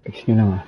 X nyo lang ah.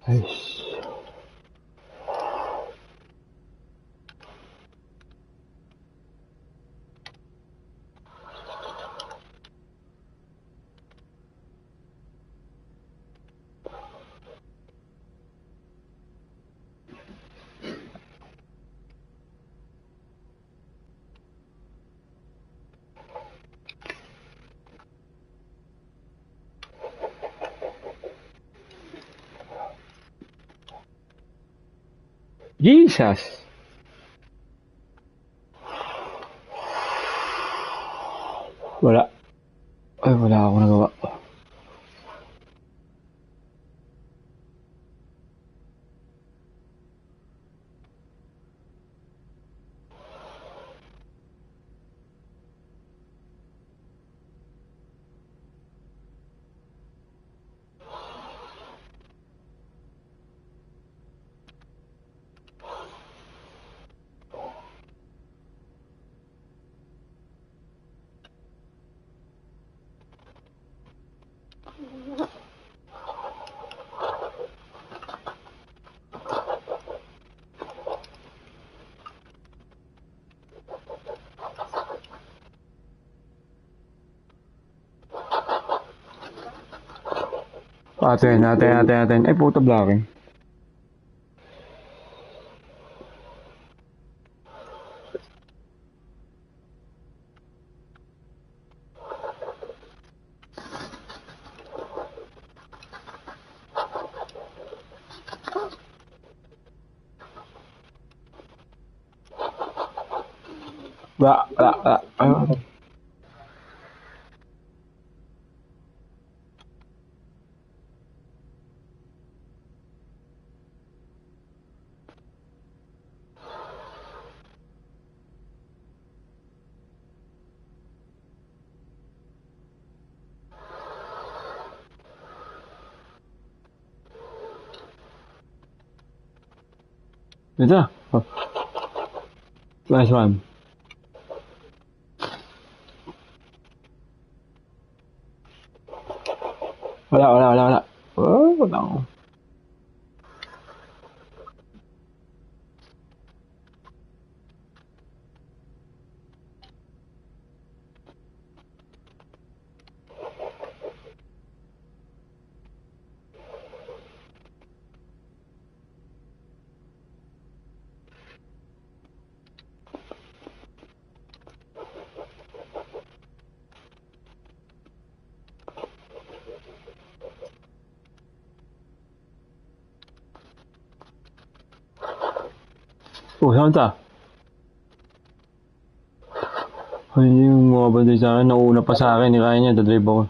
Ayos. Jesus! Wala. Ay, wala akong nagawa. Atin. Ay, puto blocking. Wala. Ayun. Ito. Oh, nice one. Wala. Oh, wala. Oh, saan ta? Ay, yung mga banday sa akin, nauna pa sa akin, kaya niya, dadrive ako.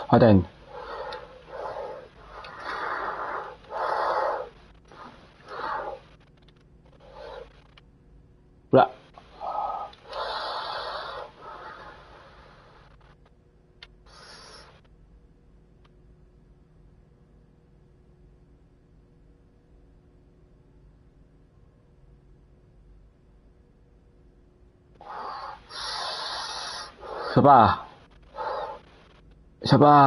Aten. Wala. Isa pa. Isa pa.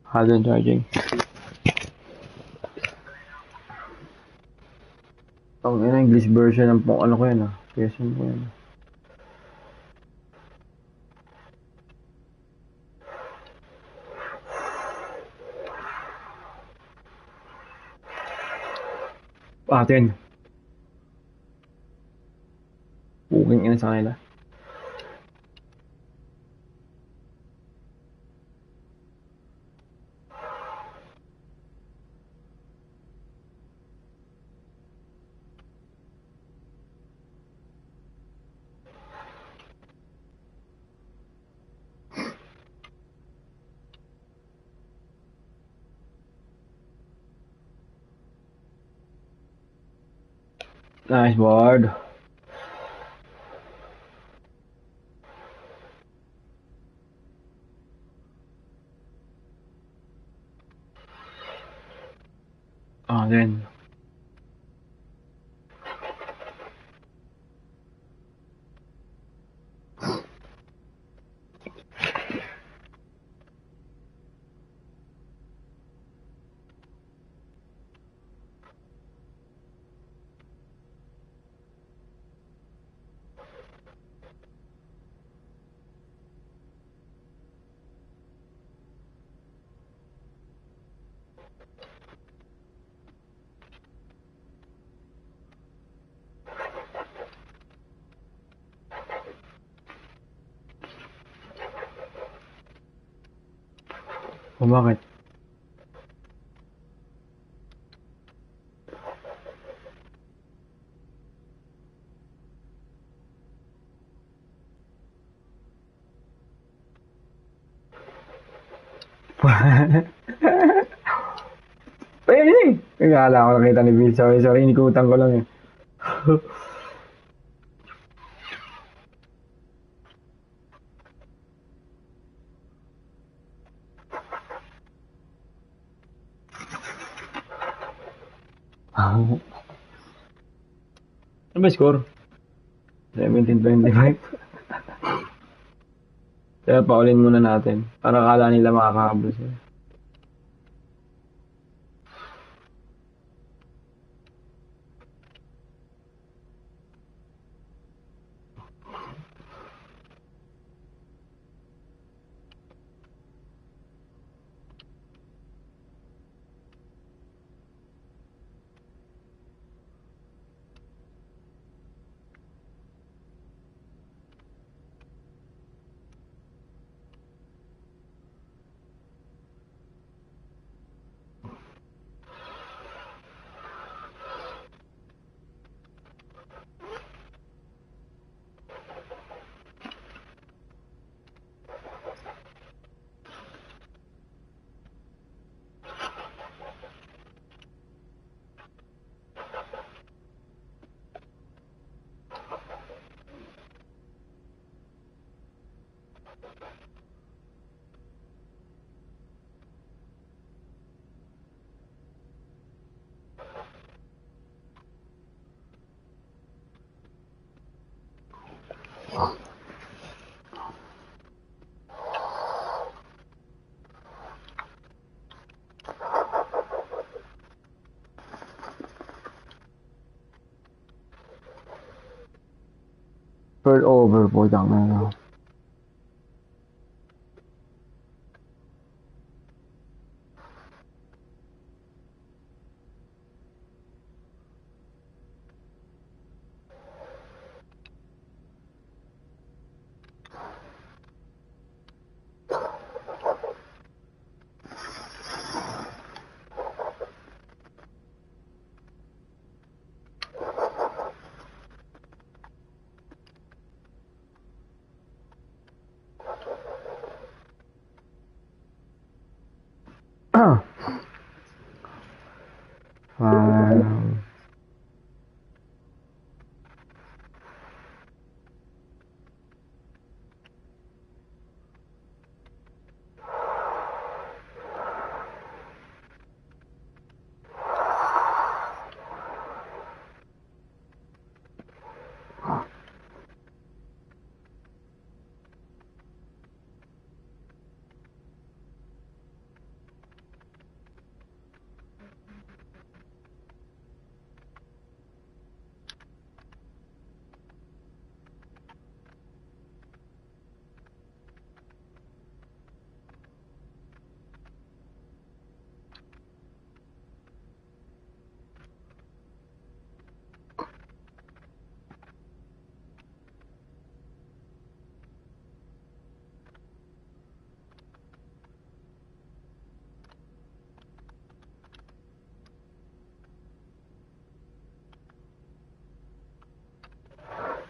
Halo charging. Ang English version ng ano ko yan ah. PS1 ko yan. Atin. Booking ina sa kanila. Nice board. Then. O bakit? Ay! Akala ko nakita ni Bill. Sorry, inikutan ko lang eh. Ano ba score? 17-25. Kaya paulin muna natin. Para akala nila makakahabol sila. Per over po, tang na.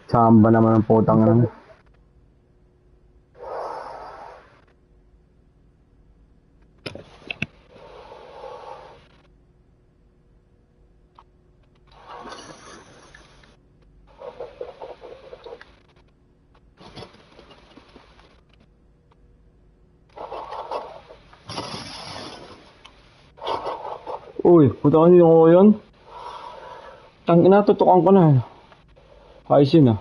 Samba naman ang putang na. Uy, puta kasi ko yun. Tangina, tutukan ko na. Ayos yun ah.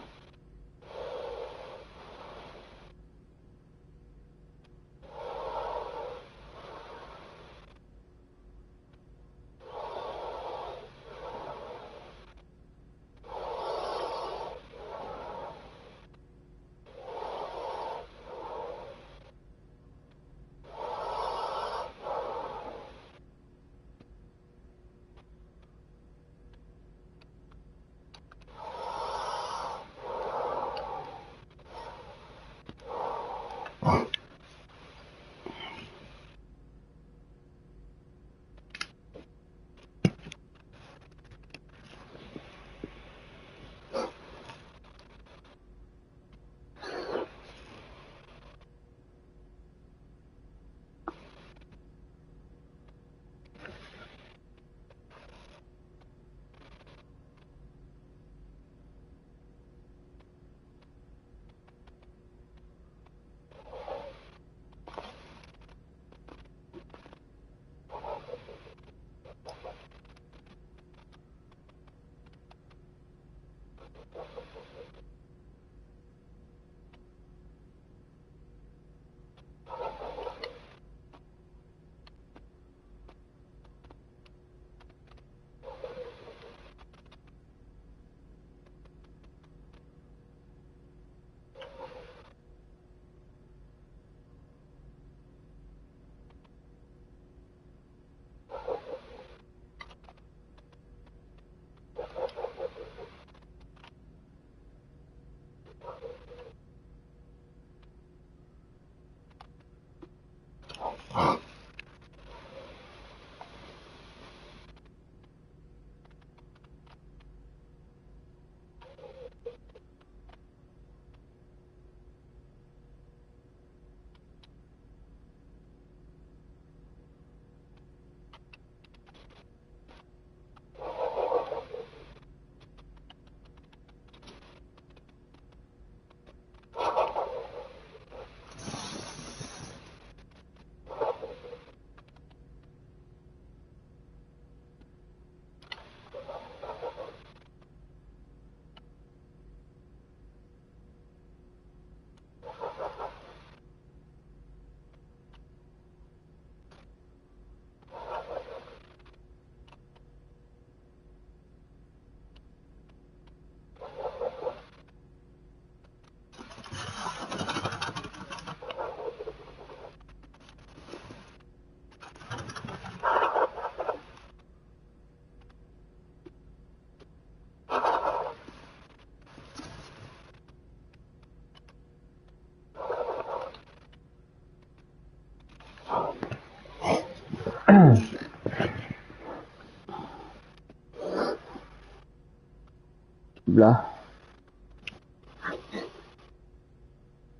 Bla.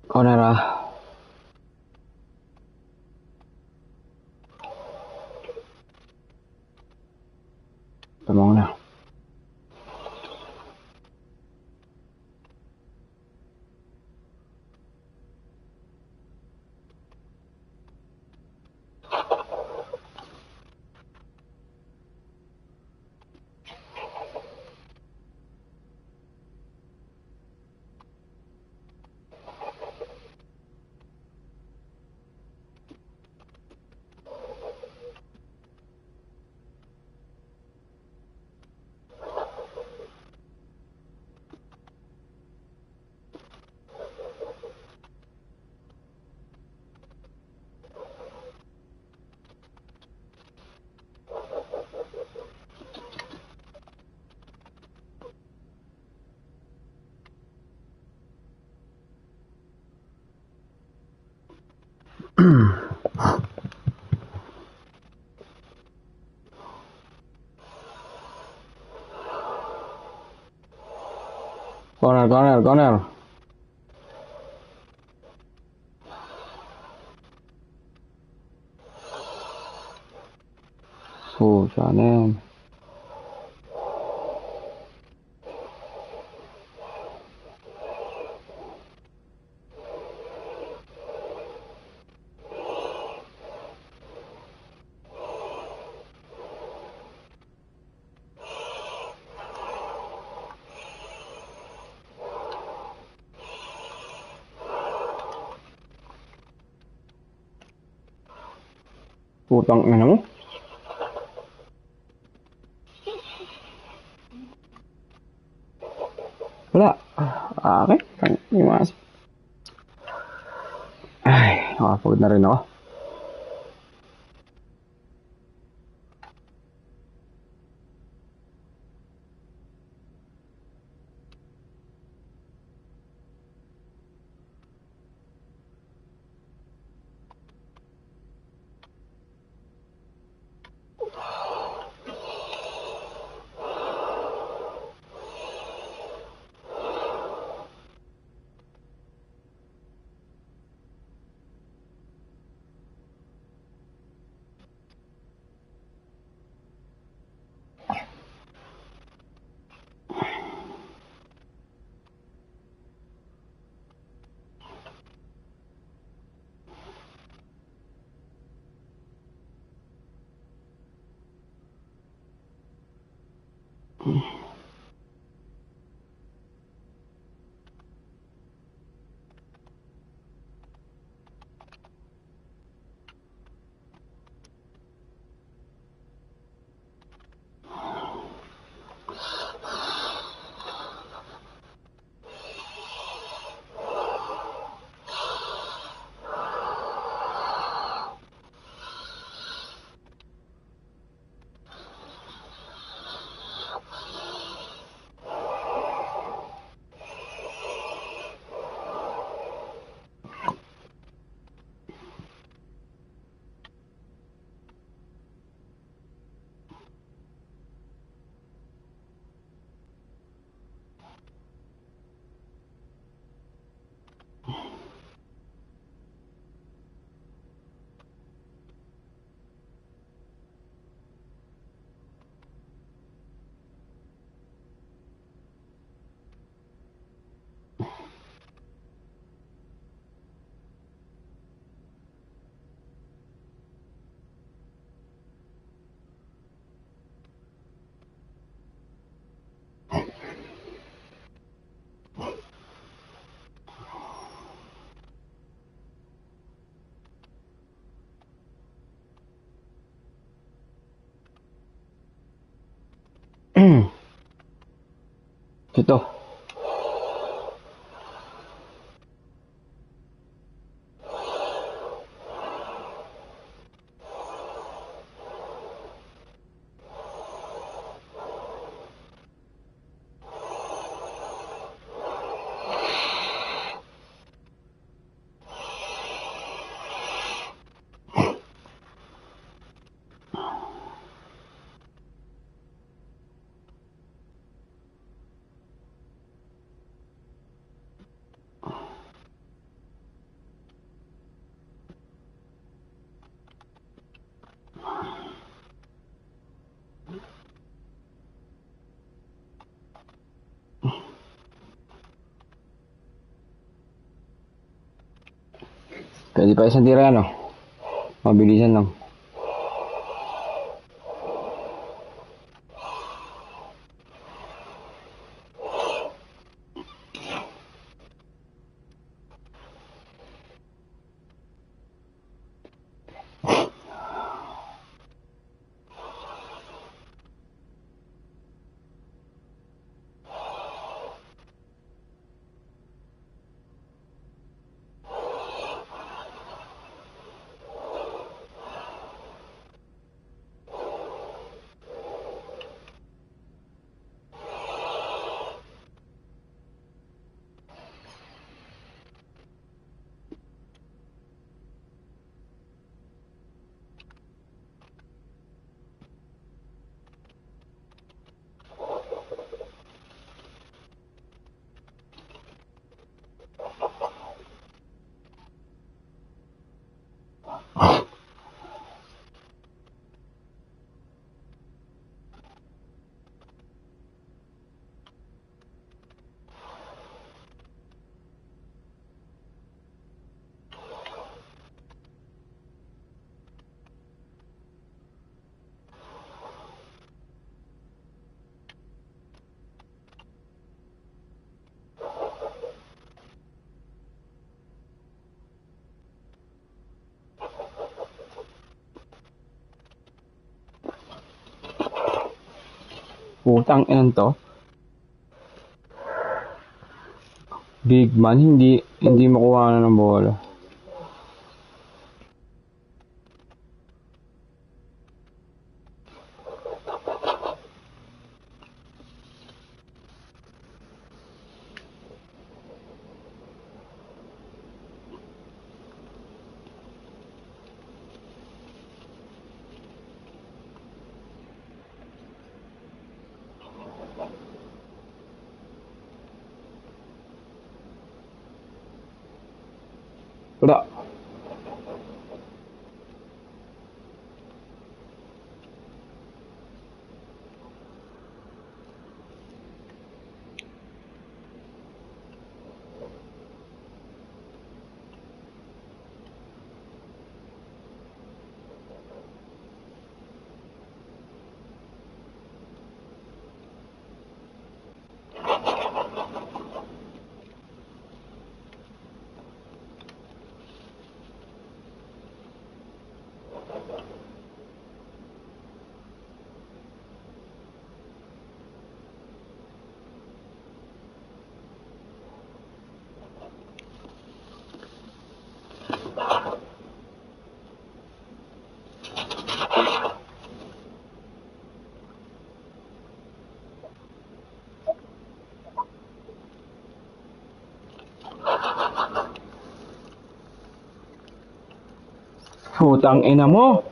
Konara. Tamang na. Corner. Sana yan. Putang ina mo. Wala. Okay. Iwas. Ay, nakapagod na rin ako. Ito. Pwede pa isang tira ano? Mabilisan lang. Putang inan to. Big man, hindi makuha na ng bola. Wala. Putang ina mo.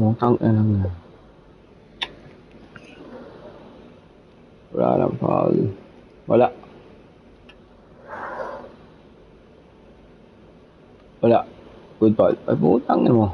Putang ina mo. Wala lang foul. Wala. Wala. Good foul. Ay, putang ina mo.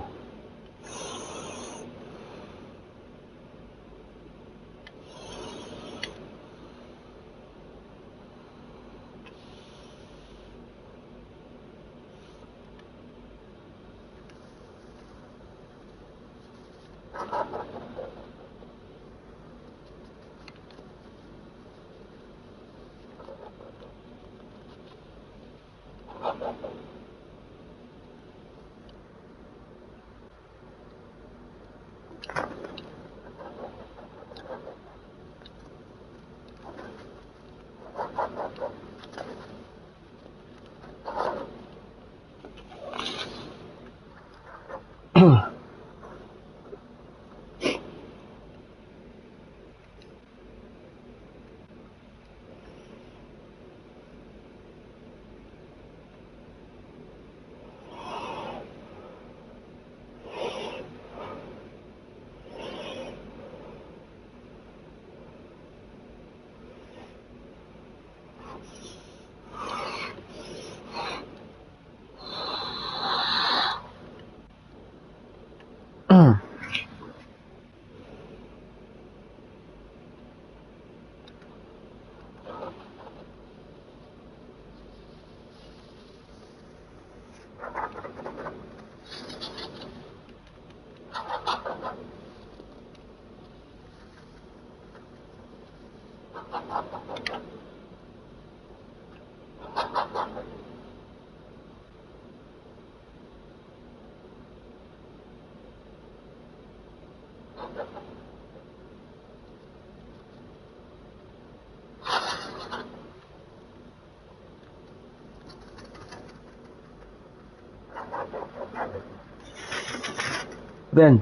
Ben.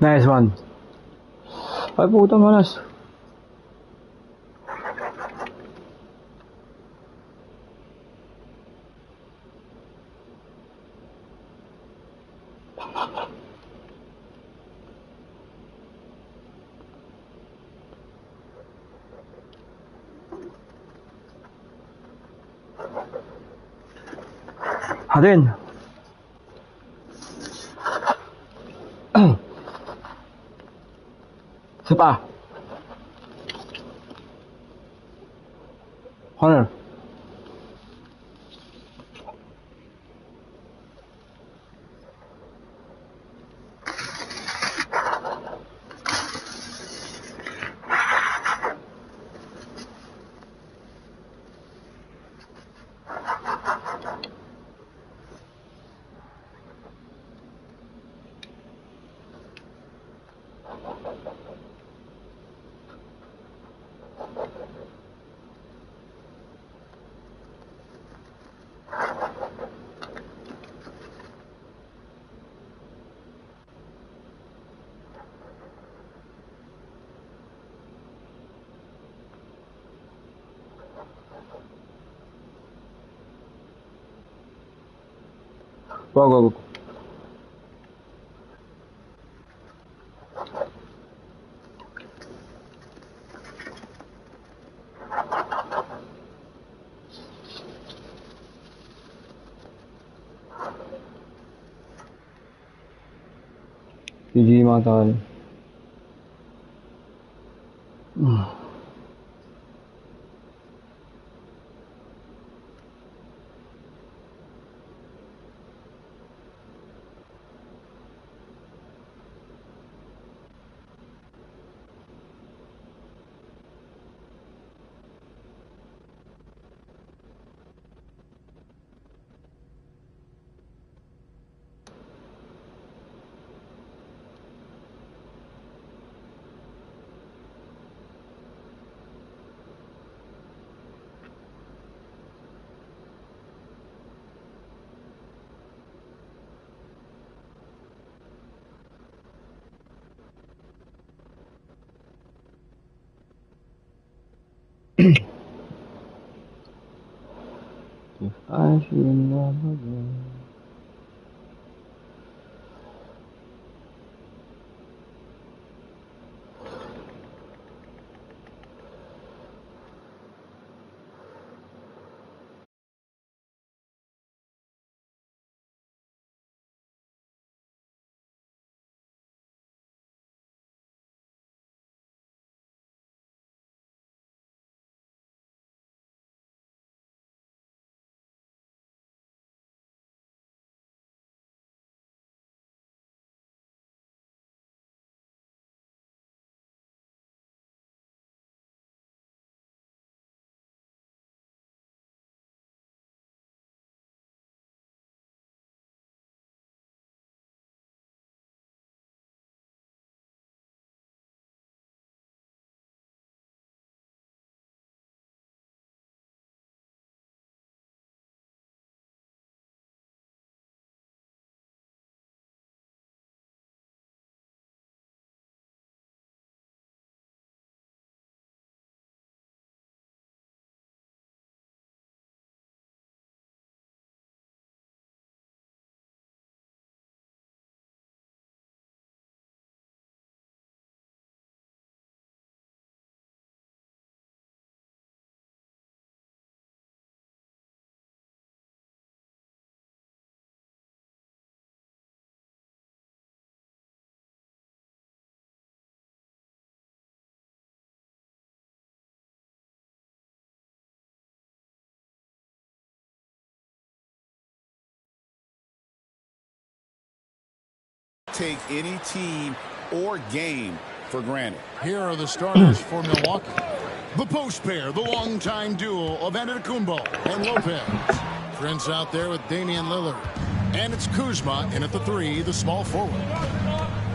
Nice one. Ay, puta malas. Hadin. Isa pa. Corner. Go, go, go. GG mga tol. If I should never go. take any team or game for granted. Here are the starters for Milwaukee. The post pair, the longtime duo of Antetokounmpo and Lopez. Prince out there with Damian Lillard. And it's Kuzma in at the 3, the small forward.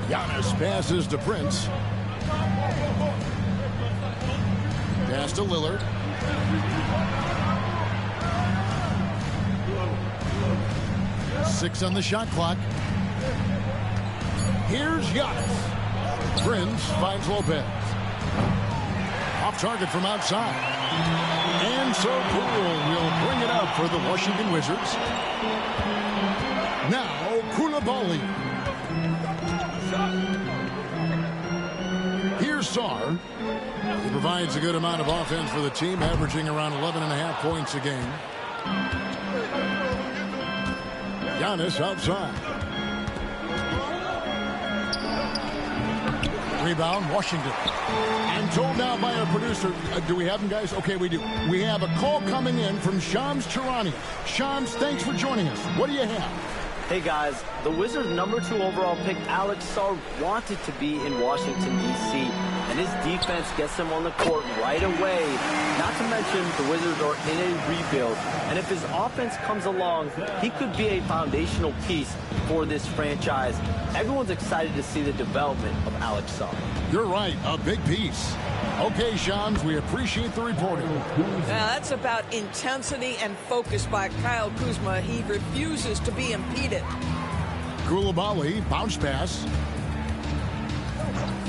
Giannis passes to Prince. Pass to Lillard. Six on the shot clock. Here's Giannis. Prince finds Lopez. Off target from outside. And so Poole will bring it up for the Washington Wizards. Now Koulibaly. Here's Sarr. He provides a good amount of offense for the team, averaging around 11.5 points a game. Giannis outside. Rebound, Washington. I'm told now by our producer, do we have him, guys? Okay, we do. We have a call coming in from Shams Charania. Shams, thanks for joining us. What do you have? Hey guys, the Wizards' #2 overall pick, Alex Sarr, wanted to be in Washington, D.C., and his defense gets him on the court right away. Not to mention, the Wizards are in a rebuild, and if his offense comes along, he could be a foundational piece for this franchise. Everyone's excited to see the development of Alex Sarr. You're right, a big piece. Okay, Shams, we appreciate the reporting. Now, that's about intensity and focus by Kyle Kuzma. He refuses to be impeded. Koulibaly, bounce pass.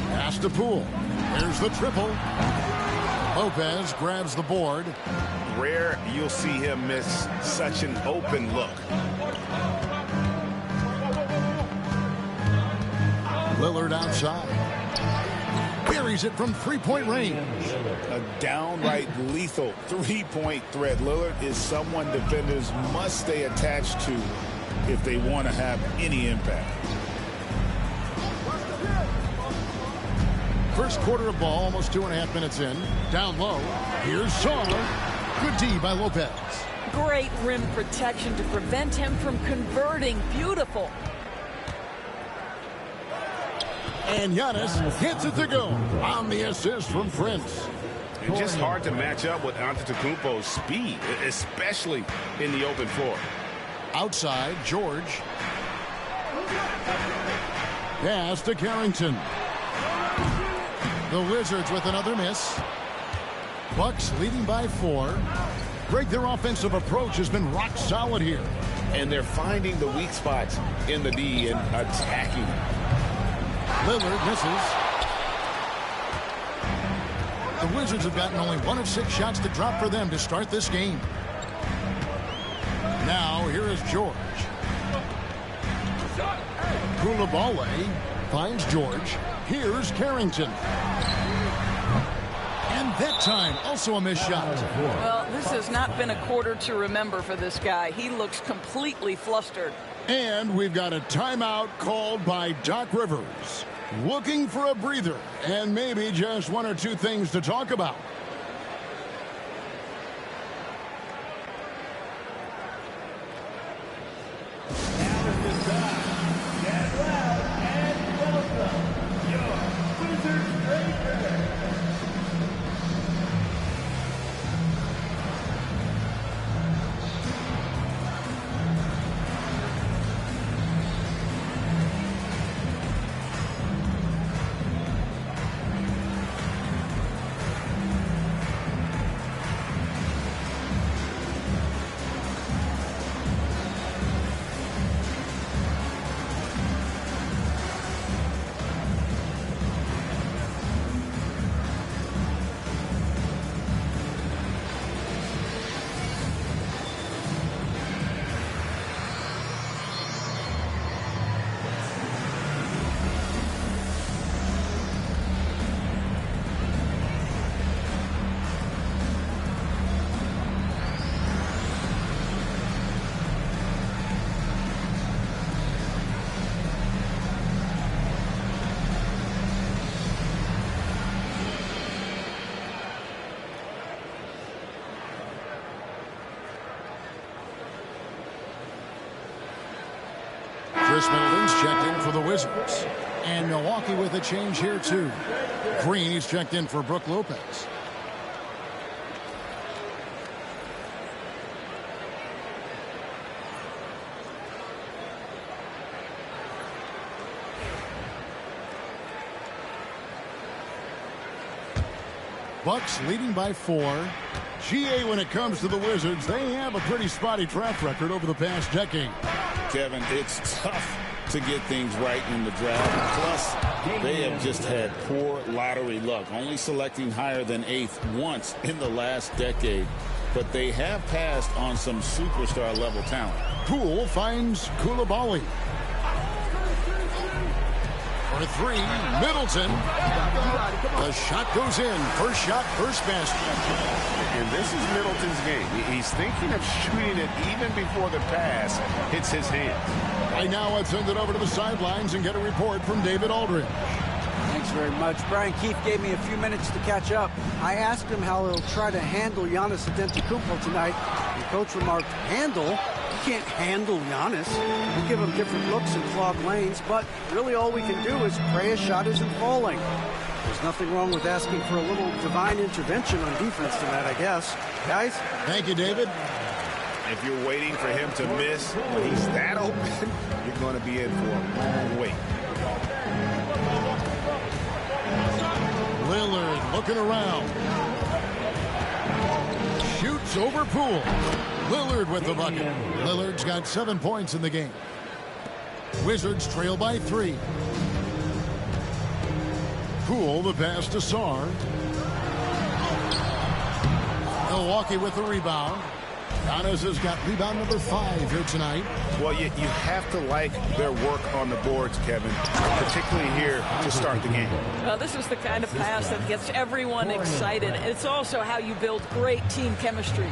Pass to Poole. There's the triple. Lopez grabs the board. Rare you'll see him miss such an open look. Lillard outside. Buries it from three-point range. A downright lethal three-point threat. Lillard is someone defenders must stay attached to if they want to have any impact. First quarter of ball, almost 2.5 minutes in. Down low. Here's Sarr. Good D by Lopez. Great rim protection to prevent him from converting. Beautiful. And Giannis hits it to go on the assist from Prince. It's just hard to match up with Antetokounmpo's speed, especially in the open floor. Outside, George. Pass to Carrington. The Wizards with another miss. Bucks leading by 4. Greg, their offensive approach has been rock solid here. And they're finding the weak spots in the D and attacking them. Lillard misses. The Wizards have gotten only 1 of 6 shots to drop for them to start this game. Now, here is George. Koulibaly finds George. Here's Carrington. And that time, also a missed shot. Well, this has not been a quarter to remember for this guy. He looks completely flustered. And we've got a timeout called by Doc Rivers. Looking for a breather and maybe just 1 or 2 things to talk about. Chris Middleton's checked in for the Wizards. And Milwaukee with a change here, too. Green is checked in for Brook Lopez. Bucks leading by 4. GA, when it comes to the Wizards, they have a pretty spotty track record over the past decade. Kevin, it's tough to get things right in the draft. Plus, they have just had poor lottery luck, only selecting higher than 8th once in the last decade. But they have passed on some superstar-level talent. Poole finds Coulibaly. For 3, Middleton. The shot goes in. First shot, first basket. And this is Middleton's game. He's thinking of shooting it even before the pass hits his hand. Right now, let's send it over to the sidelines and get a report from David Aldridge. Thanks very much. Brian Keefe gave me a few minutes to catch up. I asked him how he'll try to handle Giannis Antetokounmpo tonight. The coach remarked, handle? You can't handle Giannis. We give him different looks and clog lanes, but really all we can do is pray a shot isn't falling. There's nothing wrong with asking for a little divine intervention on defense tonight, I guess. Guys? Thank you, David. If you're waiting for him to miss when he's that open, you're going to be in for a long wait. Lillard looking around. Shoots over Poole. Lillard with the bucket. Lillard's got 7 points in the game. Wizards trail by 3. Poole the pass to Sarr. Milwaukee with the rebound. Giannis has got rebound number 5 here tonight. Well, you have to like their work on the boards, Kevin, particularly here to start the game. Well, this is the kind of pass that gets everyone excited. It's also how you build great team chemistry.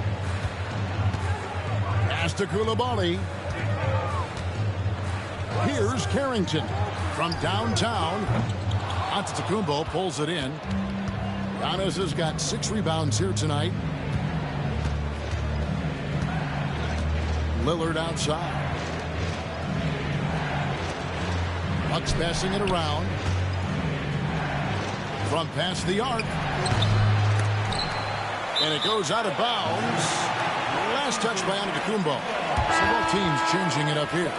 Pass to Coulibaly. Here's Carrington from downtown. Antetokounmpo pulls it in. Giannis has got 6 rebounds here tonight. Lillard outside. Bucks passing it around. From past the arc. And it goes out of bounds. Last touch by Antetokounmpo. So both teams changing it up here.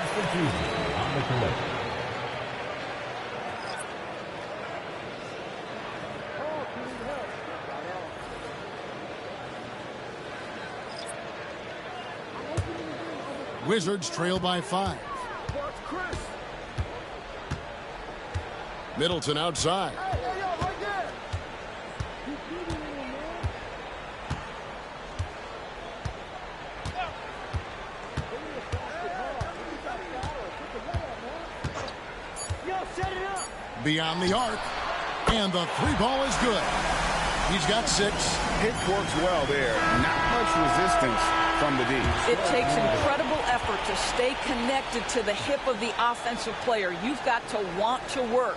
Wizards trail by 5. Middleton outside. Beyond the arc. And the 3-ball is good. He's got 6. It works well there. Not much resistance from the D. It takes incredible effort to stay connected to the hip of the offensive player. You've got to want to work.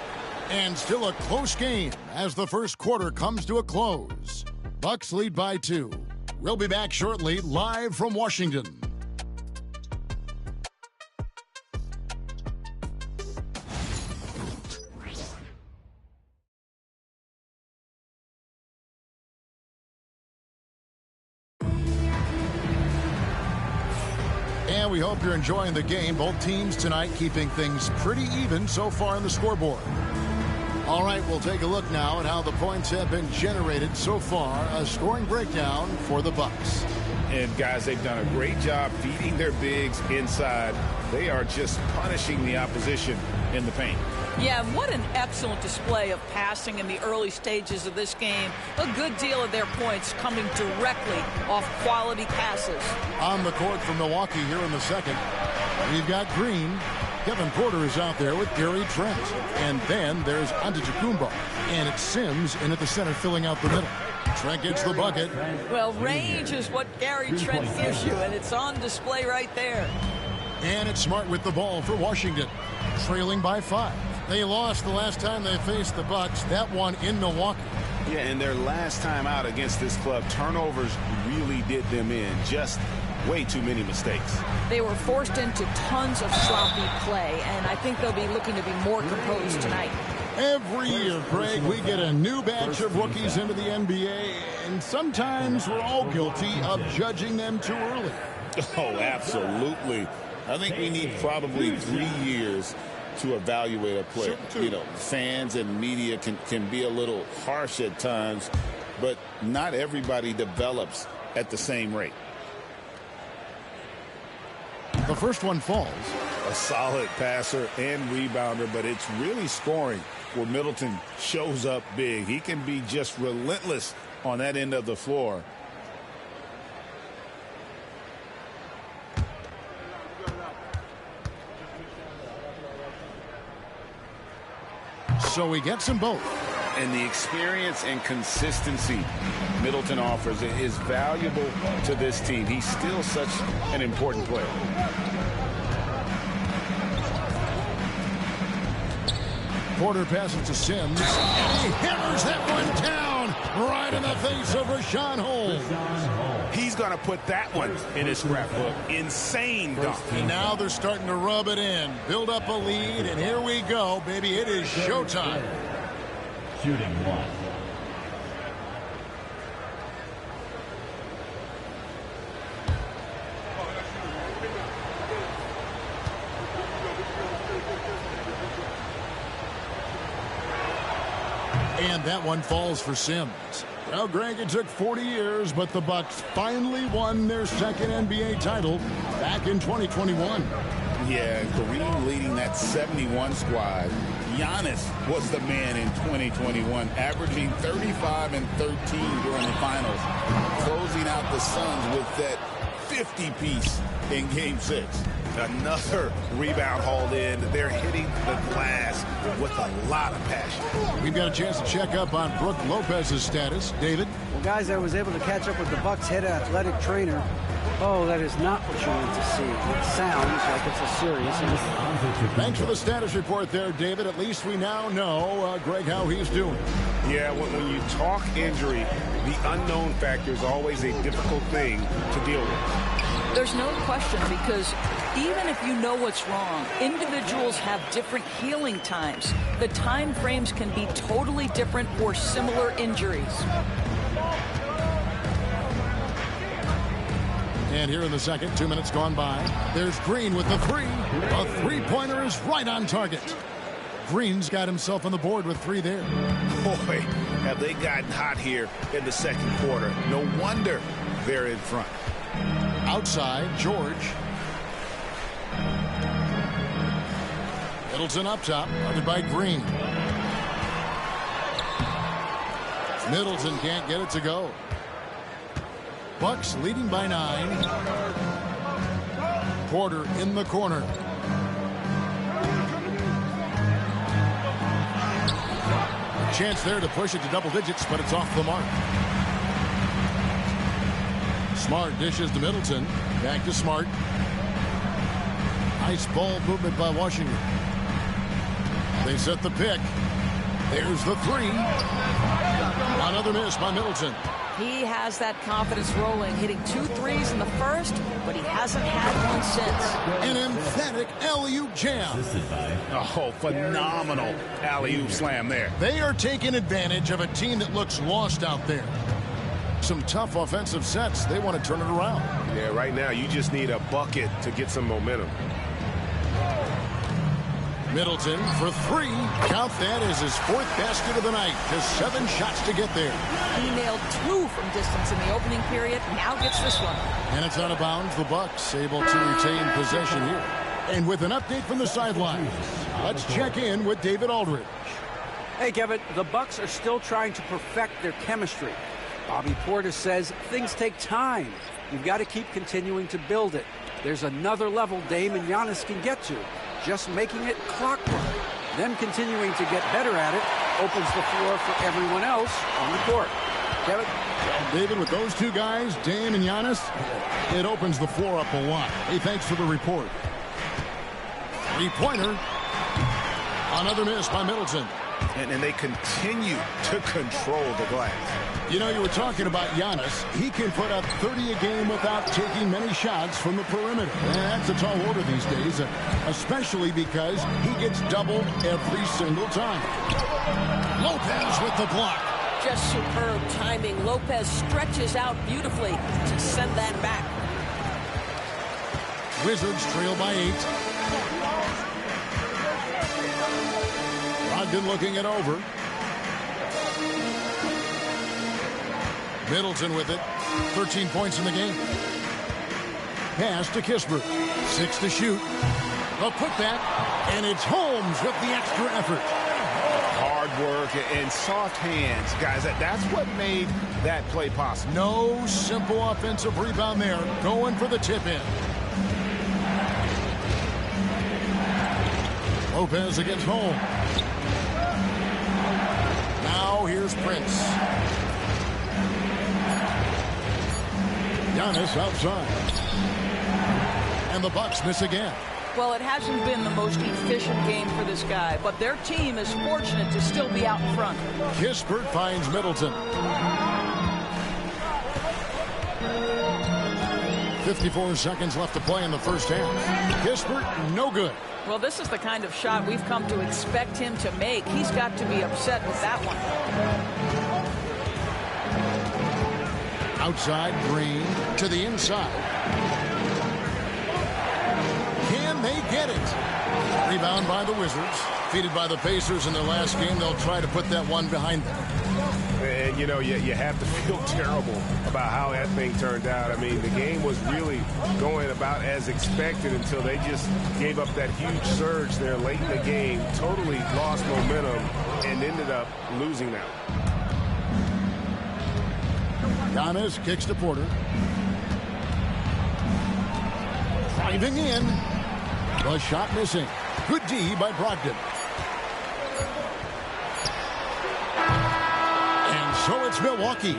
And still a close game as the first quarter comes to a close. Bucks lead by 2. We'll be back shortly, live from Washington. And we hope you're enjoying the game. Both teams tonight keeping things pretty even so far on the scoreboard. All right, we'll take a look now at how the points have been generated so far. A scoring breakdown for the Bucks. And guys, they've done a great job feeding their bigs inside. They are just punishing the opposition in the paint. Yeah, what an excellent display of passing in the early stages of this game. A good deal of their points coming directly off quality passes. On the court for Milwaukee here in the second, we've got Green. Kevin Porter is out there with Gary Trent. And then there's Antetokounmpo. And it's Sims in at the center filling out the middle. Trent gets the bucket. Well, range is what Gary Trent gives you, and it's on display right there. And it's Smart with the ball for Washington, trailing by 5. They lost the last time they faced the Bucks, that one in Milwaukee. Yeah, and their last time out against this club, turnovers really did them in. Just way too many mistakes. They were forced into tons of sloppy play, and I think they'll be looking to be more composed tonight. Every year, Greg, we get a new batch of rookies into the NBA, and sometimes we're all guilty of judging them too early. Oh, absolutely. I think we need probably 3 years to evaluate a player. You know, fans and media can be a little harsh at times, but not everybody develops at the same rate. The first one falls. A solid passer and rebounder, but it's really scoring where Middleton shows up big. He can be just relentless on that end of the floor. So he gets them both. And the experience and consistency Middleton offers is valuable to this team. He's still such an important player. Porter passes to Sims, and he hammers that one down right in the face of Rashawn Holmes. He's going to put that one in his scrapbook. Insane dunk. And now they're starting to rub it in, build up a lead, and here we go, baby. It is showtime. Shooting one. And that one falls for Sims. Well, Greg, it took 40 years, but the Bucks finally won their second NBA title back in 2021. Yeah, Kareem leading that 71 squad. Giannis was the man in 2021, averaging 35 and 13 during the finals, closing out the Suns with that 50-piece in Game 6. Another rebound hauled in. They're hitting the glass with a lot of passion. We've got a chance to check up on Brook Lopez's status. David? Well, guys, I was able to catch up with the Bucks head athletic trainer. Oh, that is not what you want to see. It sounds like it's a serious injury. Thanks for the status report there, David. At least we now know, Greg, how he's doing. Yeah, when you talk injury, the unknown factor is always a difficult thing to deal with. There's no question, because even if you know what's wrong, individuals have different healing times. The time frames can be totally different for similar injuries. And here in the second, 2 minutes gone by, there's Green with the three. A three-pointer is right on target. Green's got himself on the board with 3 there. Boy, have they gotten hot here in the second quarter. No wonder they're in front. Outside, George. Middleton up top, guarded by Green. Middleton can't get it to go. Bucks leading by 9. Porter in the corner. Chance there to push it to double digits, but it's off the mark. Smart dishes to Middleton. Back to Smart. Nice ball movement by Washington. They set the pick. There's the 3. Another miss by Middleton. He has that confidence rolling, hitting 2 threes in the first, but he hasn't had one since. An emphatic alley-oop jam. Oh, phenomenal alley-oop slam there. They are taking advantage of a team that looks lost out there. Some tough offensive sets. They want to turn it around. Yeah, right now you just need a bucket to get some momentum. Middleton for 3. Count that as his 4th basket of the night. Just 7 shots to get there. He nailed 2 from distance in the opening period. Now gets this one. And it's out of bounds. The Bucks able to retain possession here. And with an update from the sideline, let's check in with David Aldridge. Hey, Kevin, the Bucks are still trying to perfect their chemistry. Bobby Portis says things take time. You've got to keep continuing to build it. There's another level Dame and Giannis can get to. Just making it clockwork. Them continuing to get better at it opens the floor for everyone else on the court. Kevin? David, with those 2 guys, Dame and Giannis, it opens the floor up a lot. Hey, thanks for the report. 3-pointer. Another miss by Middleton. And they continue to control the glass. You know, you were talking about Giannis. He can put up 30 a game without taking many shots from the perimeter. And that's a tall order these days, especially because he gets doubled every single time. Lopez with the block. Just superb timing. Lopez stretches out beautifully to send that back. Wizards trail by 8. Brogdon looking it over. Middleton with it. 13 points in the game. Pass to Kispert. 6 to shoot. A putback, and it's Holmes with the extra effort. Hard work and soft hands, guys. That's what made that play possible. No simple offensive rebound there. Going for the tip-in. Lopez against Holmes. Now here's Prince. Giannis outside. And the Bucks miss again. Well, it hasn't been the most efficient game for this guy, but their team is fortunate to still be out in front. Kispert finds Middleton. 54 seconds left to play in the first half. Kispert, no good. Well, this is the kind of shot we've come to expect him to make. He's got to be upset with that one. Outside, Green to the inside. Can they get it? Rebound by the Wizards. Defeated by the Pacers in their last game. They'll try to put that one behind them. And, you know, you have to feel terrible about how that thing turned out. I mean, the game was really going about as expected until they just gave up that huge surge there late in the game. Totally lost momentum and ended up losing that. Giannis kicks to Porter. Driving in. The shot missing. Good D by Brogdon. And so it's Milwaukee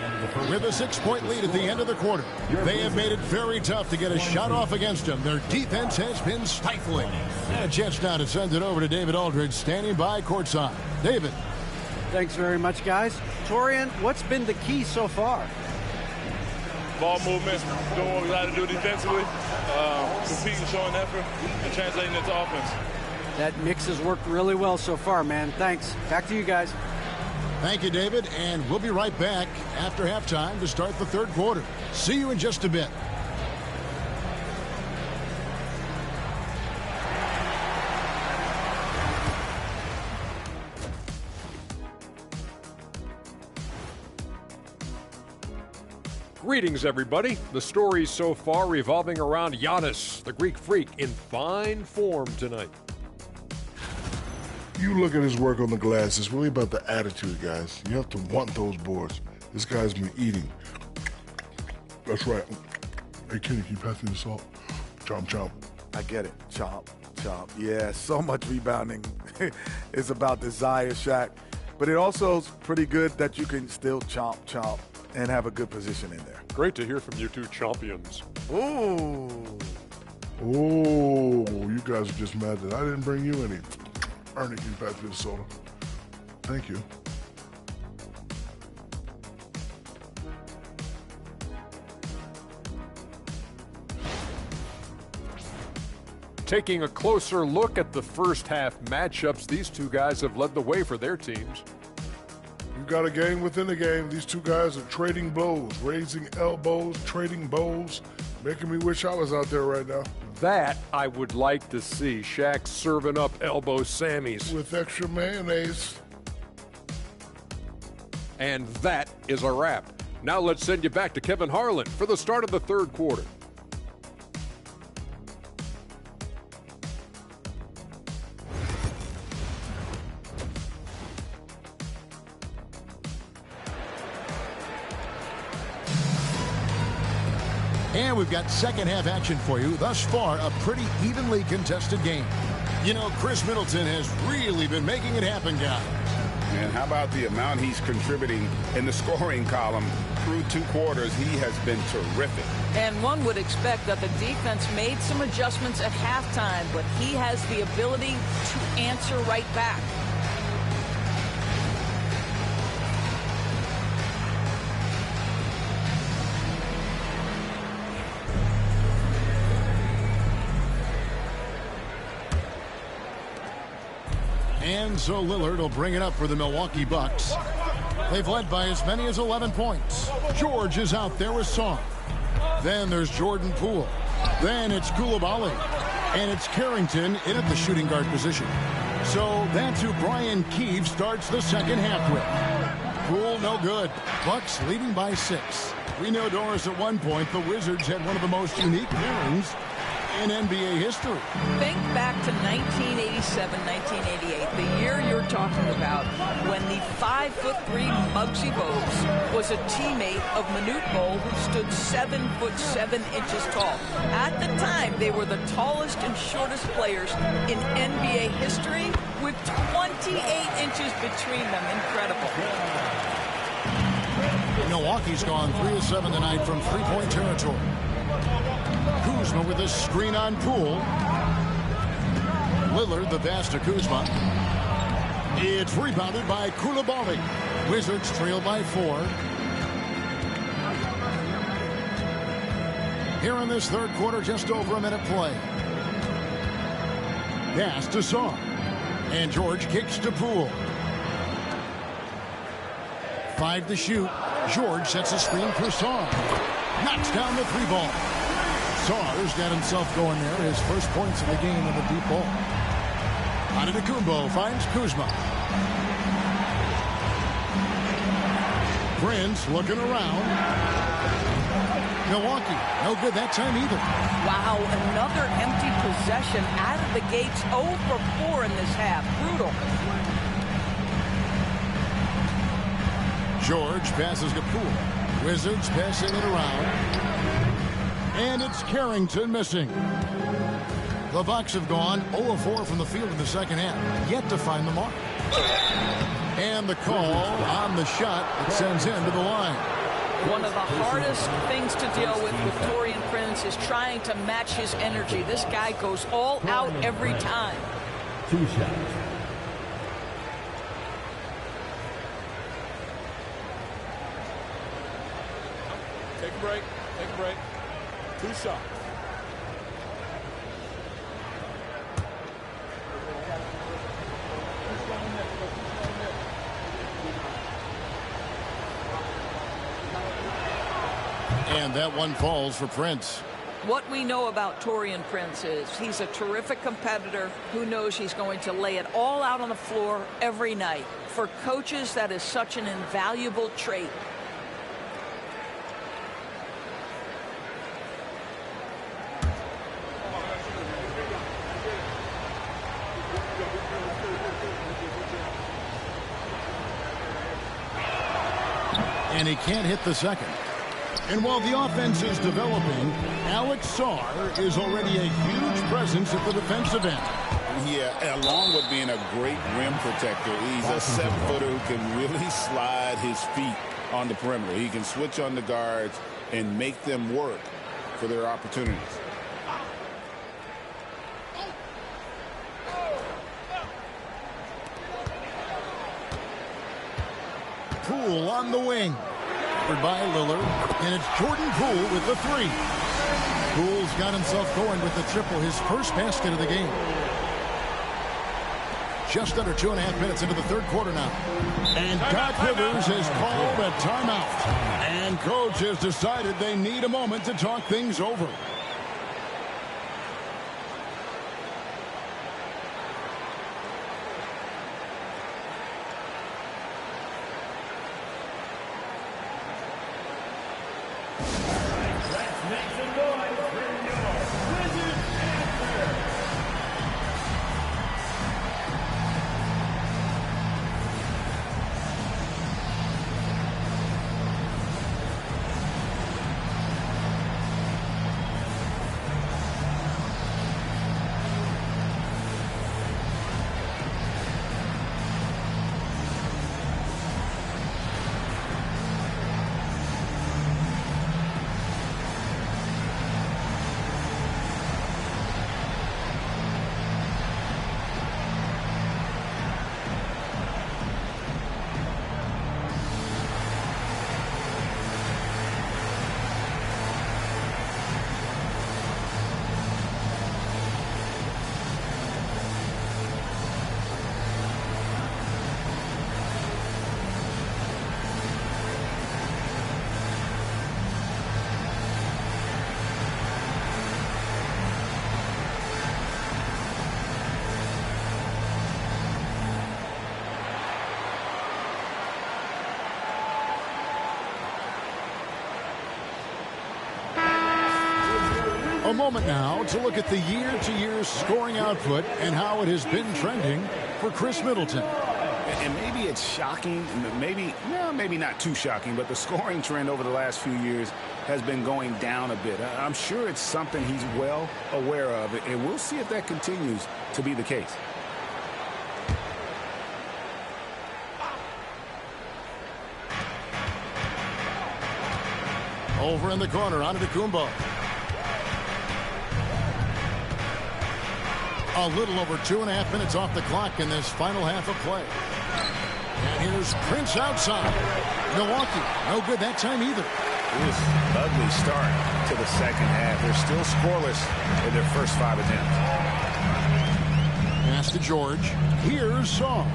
with a 6-point lead at the end of the quarter. They have made it very tough to get a shot off against them. Their defense has been stifling. And a chance now to send it over to David Aldridge, standing by courtside. David. Thanks very much, guys. Torian, what's been the key so far? Ball movement, doing what we got to do defensively, competing, showing effort, and translating into offense. That mix has worked really well so far, man. Thanks. Back to you guys. Thank you, David, and we'll be right back after halftime to start the third quarter. See you in just a bit. Greetings, everybody. The stories so far revolving around Giannis, the Greek freak, in fine form tonight. You look at his work on the glass, it's really about the attitude, guys. You have to want those boards. This guy's been eating. That's right. Hey, Kenny, can you pass me the salt? Chomp, chomp. I get it. Chomp, chomp. Yeah, so much rebounding. It's about desire, Shaq. But it also is pretty good that you can still chomp, chomp, and have a good position in there. Great to hear from you two champions. Ooh. Oh, you guys are just mad that I didn't bring you any. Ernie, can you pass me the soda? Thank you. Taking a closer look at the first half matchups, these two guys have led the way for their teams. You got a game within a game. These two guys are trading blows, raising elbows, trading bows, making me wish I was out there right now. That I would like to see. Shaq serving up elbow Sammys. With extra mayonnaise. And that is a wrap. Now let's send you back to Kevin Harlan for the start of the third quarter. And we've got second half action for you. Thus far, a pretty evenly contested game. You know, Chris Middleton has really been making it happen, guys. And how about the amount he's contributing in the scoring column? Through 2 quarters, he has been terrific. And one would expect that the defense made some adjustments at halftime, but he has the ability to answer right back. And so Lillard will bring it up for the Milwaukee Bucks. They've led by as many as 11 points. George is out there with Song. Then there's Jordan Poole. Then it's Coulibaly. And it's Carrington in at the shooting guard position. So that's who Brian Keefe starts the second half with. Poole no good. Bucks leading by 6. We know, Doris, at one point the Wizards had one of the most unique pairings in NBA history. Think back to 1987, 1988, the year you're talking about, when the 5'3" Muggsy Bogues was a teammate of Manute Bol, who stood 7'7" tall. At the time, they were the tallest and shortest players in NBA history, with 28 inches between them. Incredible. Milwaukee's gone 3 of 7 tonight from three-point territory. Kuzma with a screen on Poole. Lillard, the pass to Kuzma. It's rebounded by Coulibaly. Wizards trail by 4. Here in this third quarter, just over a minute play. Pass to Song. And George kicks to Poole. 5 to shoot. George sets a screen for Song. Knocks down the 3-ball. Saw's got himself going there. His first points of the game on the deep ball. Antetokounmpo finds Kuzma. Prince looking around. Milwaukee, no good that time either. Wow, another empty possession out of the gates. 0 for 4 in this half. Brutal. George passes to Poole. Wizards passing it around. And it's Carrington missing. The Bucks have gone 0 of 4 from the field in the second half. Yet to find the mark. And the call on the shot that sends him to the line. One of the hardest things to deal with Taurean Prince is trying to match his energy. This guy goes all out every time. 2 shots. Take a break. Take a break. 2 shots. And that one falls for Prince. What we know about Taurean Prince is he's a terrific competitor who knows he's going to lay it all out on the floor every night. For coaches, that is such an invaluable trait. And he can't hit the second. And while the offense is developing, Alex Sarr is already a huge presence at the defensive end. Yeah, along with being a great rim protector, he's a 7-footer who can really slide his feet on the perimeter. He can switch on the guards and make them work for their opportunities. Poole on the wing. By Lillard, and it's Jordan Poole with the 3. Poole's got himself going with the triple, his first basket of the game. Just under 2.5 minutes into the third quarter now. And Doc Rivers has called a timeout. And coach has decided they need a moment to talk things over. moment now to look at the year-to-year scoring output and how it has been trending for Chris Middleton. And maybe it's shocking, maybe not too shocking, but the scoring trend over the last few years has been going down a bit. I'm sure it's something he's well aware of, and we'll see if that continues to be the case. Over in the corner, Antetokounmpo. A little over 2.5 minutes off the clock in this final half of play. And here's Prince outside. Milwaukee, no good that time either. It was an ugly start to the second half. They're still scoreless in their first 5 attempts. Pass to George. Here's Song.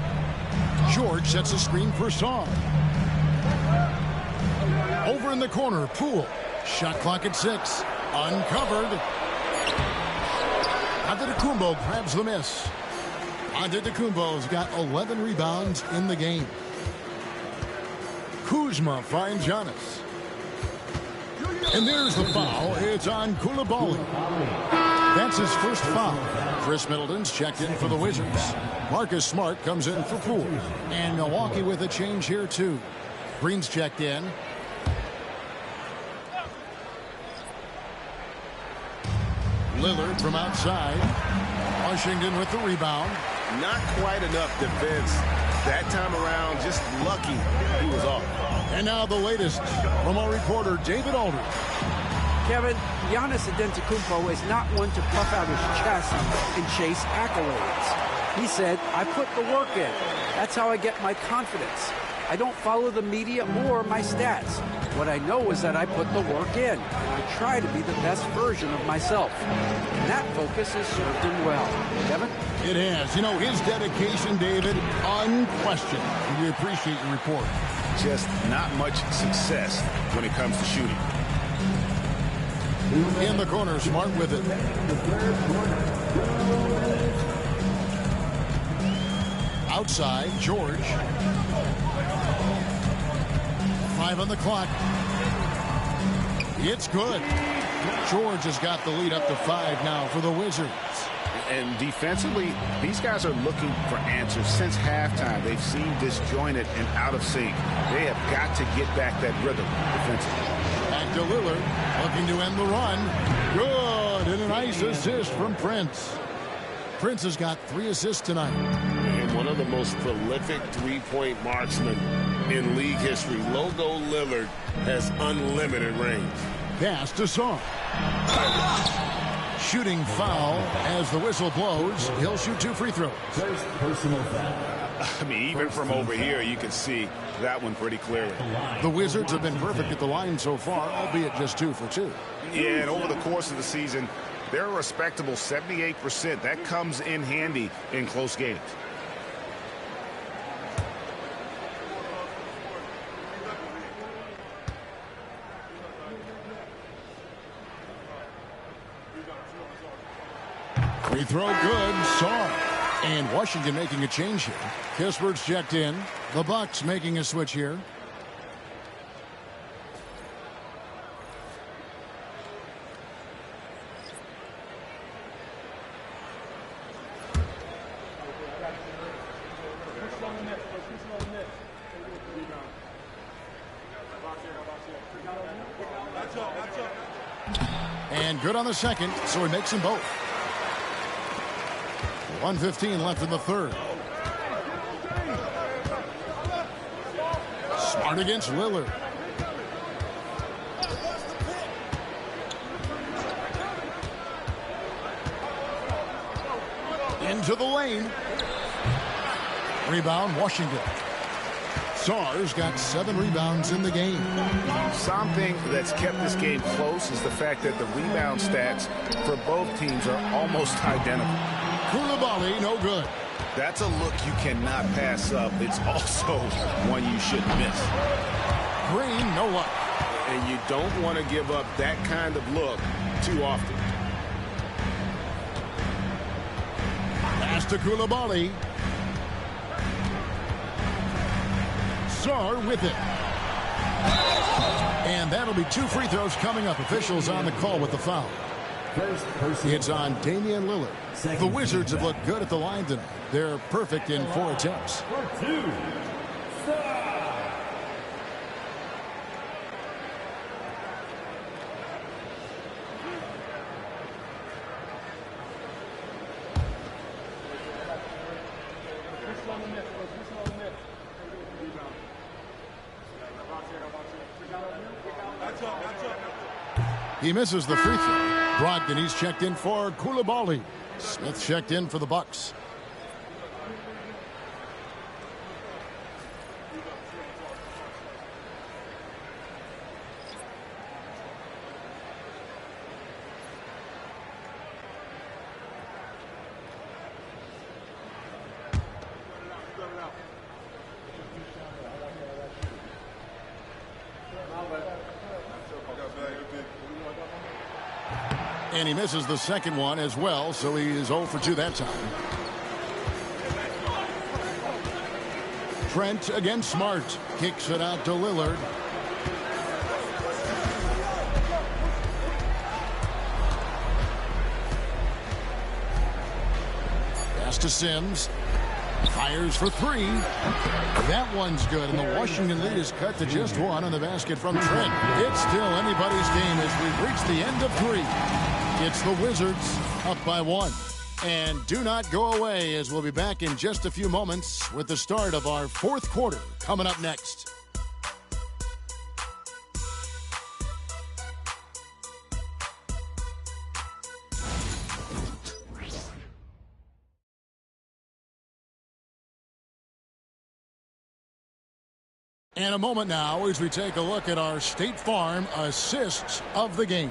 George sets a screen for Song. Over in the corner, Poole. Shot clock at 6. Uncovered. Antetokounmpo grabs the miss. Antetokounmpo's got 11 rebounds in the game. Kuzma finds Giannis. And there's the foul. It's on Coulibaly. That's his first foul. Chris Middleton's checked in for the Wizards. Marcus Smart comes in for Poole. And Milwaukee with a change here, too. Green's checked in. Lillard from outside. Washington with the rebound. Not quite enough defense that time around. Just lucky he was off. And now the latest from our reporter, David Aldridge. Kevin, Giannis Antetokounmpo is not one to puff out his chest and chase accolades. He said, I put the work in. That's how I get my confidence. I don't follow the media or my stats. What I know is that I put the work in, and I try to be the best version of myself. And that focus has served him well. Kevin? It has. You know, his dedication, David, unquestioned. We appreciate your report. Just not much success when it comes to shooting. In the corner, Smart with it. Outside, George. 5 on the clock. It's good. George has got the lead up to 5 now for the Wizards. And defensively, these guys are looking for answers since halftime. They've seemed disjointed and out of sync. They have got to get back that rhythm defensively. Back to Lillard, looking to end the run. Good, and a nice assist from Prince. Prince has got 3 assists tonight. And one of the most prolific three-point marksmen in league history. Logo Lillard has unlimited range. Pass to Song. Shooting foul as the whistle blows. He'll shoot 2 free throws. Personal foul. I mean, even from over here, you can see that one pretty clearly. The Wizards have been perfect at the line so far, albeit just 2 for 2. Yeah, and over the course of the season, they're a respectable 78%. That comes in handy in close games. Free throw good. Song. And Washington making a change here. Kispert's checked in. The Bucks making a switch here. And good on the second, so he makes them both. 1:15 left in the third. Smart against Lillard. Into the lane. Rebound, Washington. Sarr's got 7 rebounds in the game. Something that's kept this game close is the fact that the rebound stats for both teams are almost identical. Coulibaly, no good. That's a look you cannot pass up. It's also one you shouldn't miss. Green, no luck. And you don't want to give up that kind of look too often. Pass to Coulibaly. Sarr with it. And that'll be 2 free throws coming up. Officials on the call with the foul. It's on Damian Lillard. The Wizards have looked good at the line tonight. They're perfect in 4 attempts. He misses the free throw. Brogdon, he's checked in for Coulibaly. Smith checked in for the Bucks. And he misses the second one as well, so he is 0 for 2 that time. Trent against Smart. Kicks it out to Lillard. Pass to Sims. Fires for 3. That one's good, and the Washington lead is cut to just 1 on the basket from Trent. It's still anybody's game as we've reached the end of 3. It's the Wizards up by 1. And do not go away, as we'll be back in just a few moments with the start of our 4th quarter coming up next. And a moment now as we take a look at our State Farm assists of the game.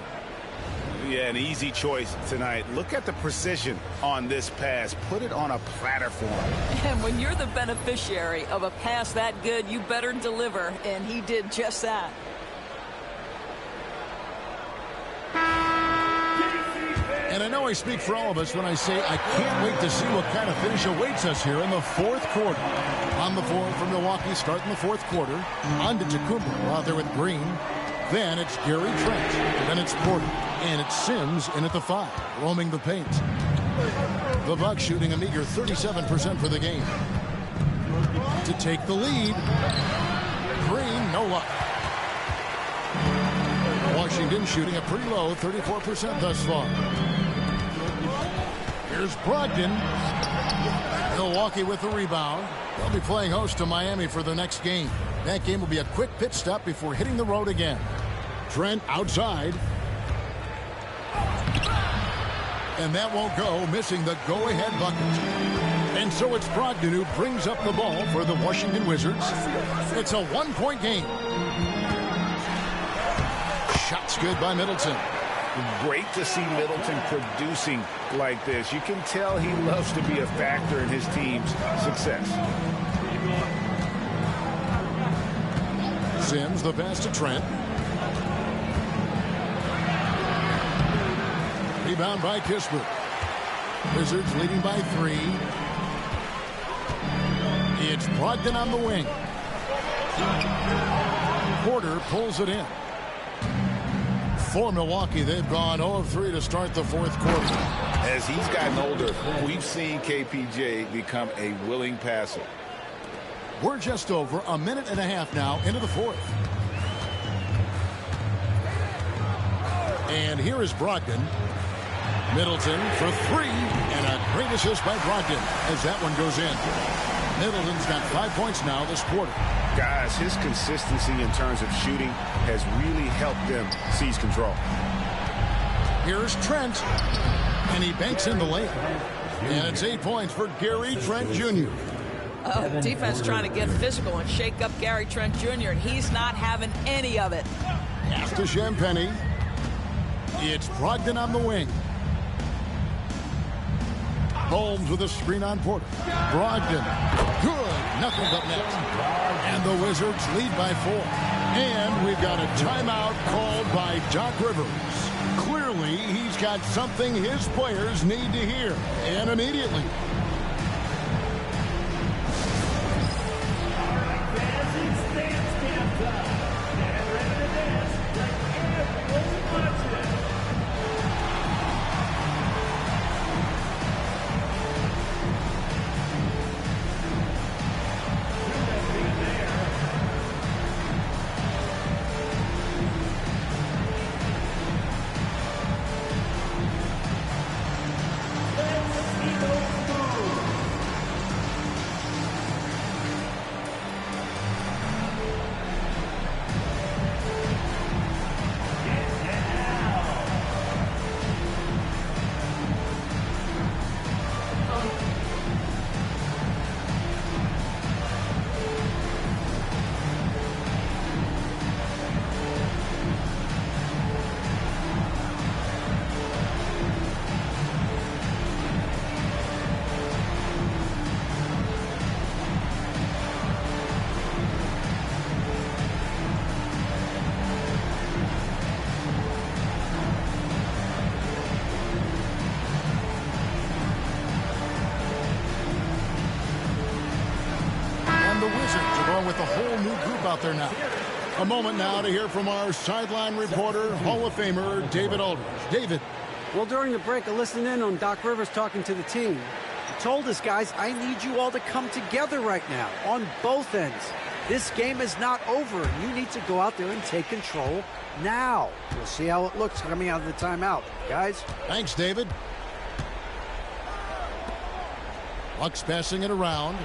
Yeah, an easy choice tonight. Look at the precision on this pass. Put it on a platter for him. And when you're the beneficiary of a pass that good, you better deliver, and he did just that. And I know I speak for all of us when I say I can't wait to see what kind of finish awaits us here in the 4th quarter. On the floor for Milwaukee, starting the 4th quarter. On to Antetokounmpo out there with Green. Then it's Gary Trent. Then it's Porter. And it's Sims in at the 5, roaming the paint. The Bucks shooting a meager 37% for the game. To take the lead. Green, no luck. Washington shooting a pretty low 34% thus far. Here's Brogdon. Milwaukee with the rebound. They'll be playing host to Miami for the next game. That game will be a quick pit stop before hitting the road again. Trent outside. And that won't go, missing the go-ahead bucket. And so it's Brogdon who brings up the ball for the Washington Wizards. It's a 1-point game. Shots good by Middleton. Great to see Middleton producing like this. You can tell he loves to be a factor in his team's success. Sims, the pass to Trent. Rebound by Kispert. Wizards leading by 3. It's Brogdon on the wing. Porter pulls it in. For Milwaukee, they've gone 0 of 3 to start the 4th quarter. As he's gotten older, we've seen KPJ become a willing passer. We're just over a minute and a half now into the 4th. And here is Brogdon. Middleton for 3, and a great assist by Brogdon as that one goes in. Middleton's got 5 points now this quarter. Guys, his consistency in terms of shooting has really helped them seize control. Here's Trent, and he banks in the lane. And it's 8 points for Gary Trent Jr. Defense trying to get physical and shake up Gary Trent Jr., and he's not having any of it. Pass to Champagnie. It's Brogdon on the wing. Holmes with a screen on Porter. Brogdon. Good. Nothing but net. And the Wizards lead by 4. And we've got a timeout called by Doc Rivers. Clearly, he's got something his players need to hear. And immediately. And the Wizards are going with a whole new group out there now. A moment now to hear from our sideline reporter, Hall of Famer David Aldridge. David. Well, during the break, I listened in on Doc Rivers talking to the team. He told us, guys, I need you all to come together right now on both ends. This game is not over, and you need to go out there and take control now. We'll see how it looks coming out of the timeout. Guys? Thanks, David. Bucks passing it around.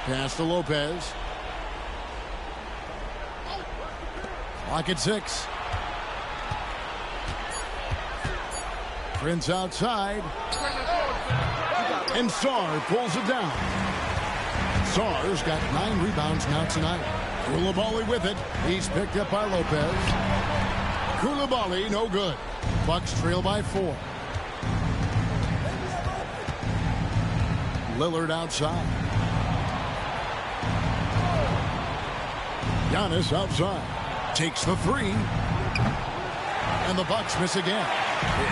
Pass to Lopez. Clock at 6. Prince outside. And Sarr pulls it down. Sarr's got 9 rebounds now tonight. Koulibaly with it. He's picked up by Lopez. Koulibaly, no good. Bucks trail by 4. Lillard outside. Giannis outside. Takes the 3. And the Bucks miss again.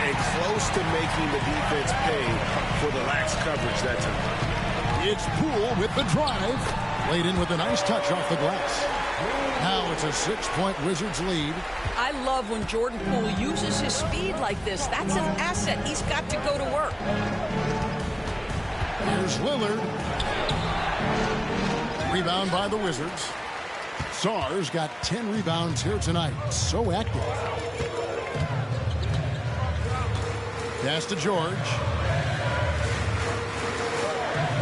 And close to making the defense pay for the lax coverage that time. It's Poole with the drive. Laid in with a nice touch off the glass. Now it's a 6-point Wizards lead. I love when Jordan Poole uses his speed like this. That's an asset. He's got to go to work. Here's Lillard. Rebound by the Wizards. Sarr's got 10 rebounds here tonight. So active. Pass to George.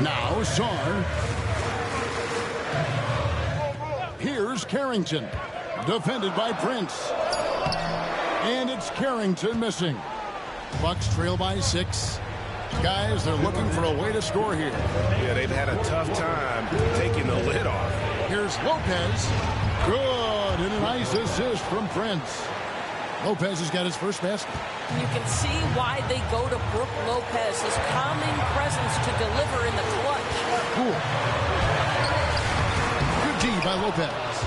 Now Sarr. Here's Carrington. Defended by Prince. And it's Carrington missing. Bucks trail by 6. Guys, they're looking for a way to score here. Yeah, they've had a tough time taking the lid off. Here's Lopez. Good. And a nice assist from Prince. Lopez has got his first basket. You can see why they go to Brook Lopez, his calming presence to deliver in the clutch. Cool. Good D by Lopez.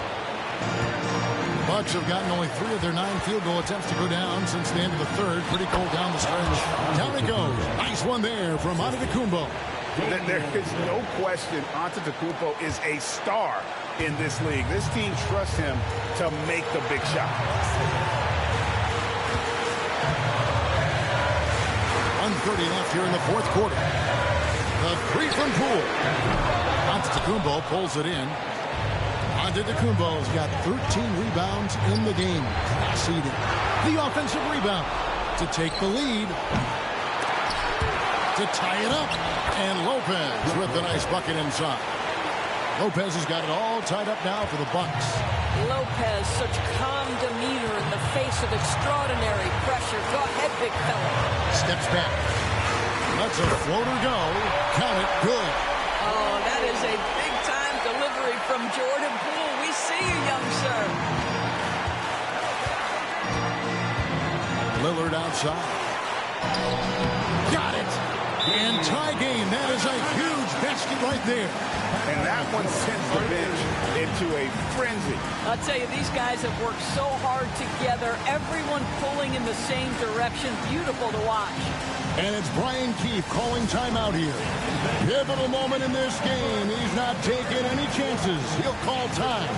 Bucks have gotten only 3 of their 9 field goal attempts to go down since the end of the third. Pretty cold down the stretch. Down it goes. Nice one there from Antetokounmpo. There is no question Antetokounmpo is a star in this league. This team trusts him to make the big shot. 1:30 left here in the fourth quarter. The 3 from Poole. Antetokounmpo pulls it in. Antetokounmpo's got 13 rebounds in the game. Class eating. The offensive rebound to take the lead. To tie it up. And Lopez with the nice bucket inside. Lopez has got it all tied up now for the Bucks. Lopez, such calm demeanor in the face of extraordinary pressure. Go ahead, big fella. Steps back. Lets a floater go. Count it. Good. Oh, that is a big-time delivery from Jordan Poole. We see you, young sir. Lillard outside. Got it. And tie game. That is a huge basket right there. And that one sends the bench into a frenzy. I'll tell you, these guys have worked so hard together. Everyone pulling in the same direction. Beautiful to watch. And it's Brian Keefe calling timeout here. Pivotal moment in this game. He's not taking any chances. He'll call time.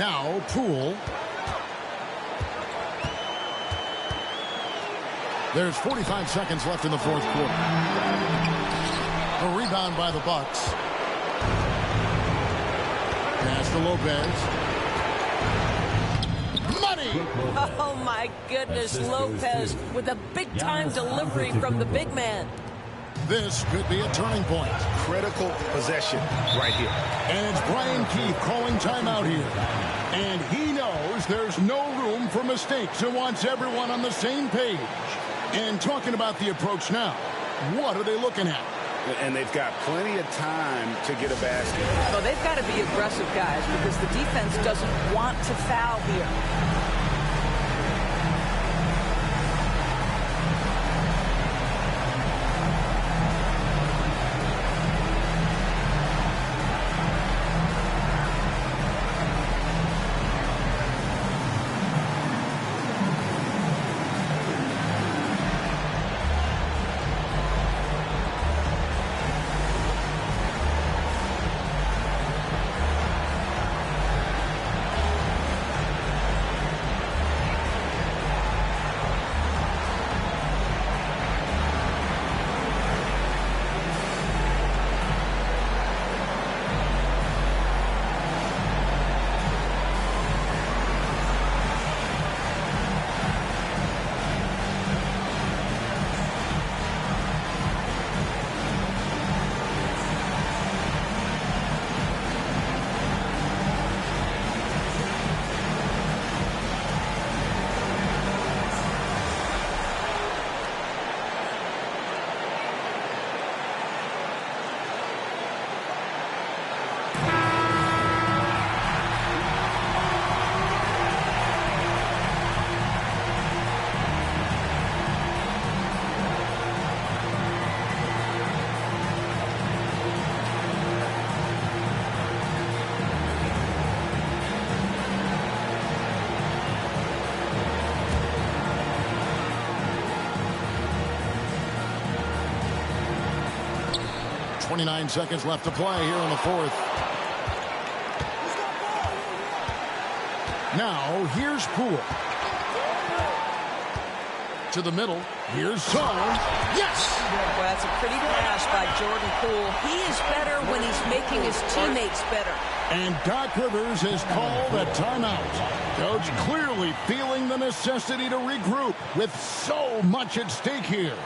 Now Poole. There's 45 seconds left in the fourth quarter. A rebound by the Bucks. Pass to Lopez. Money! Oh, my goodness. Lopez with a big-time delivery from the big man. This could be a turning point. Critical possession right here. And it's Brian Keefe calling timeout here. And he knows there's no room for mistakes and wants everyone on the same page. And talking about the approach now, what are they looking at? And they've got plenty of time to get a basket. Well, they've got to be aggressive, guys, because the defense doesn't want to foul here. .29 seconds left to play here in the fourth. Now, here's Poole. To the middle. Here's Song. Yes! Well, that's a pretty pass by Jordan Poole. He is better when he's making his teammates better. And Doc Rivers has called a timeout. Coach clearly feeling the necessity to regroup with so much at stake here.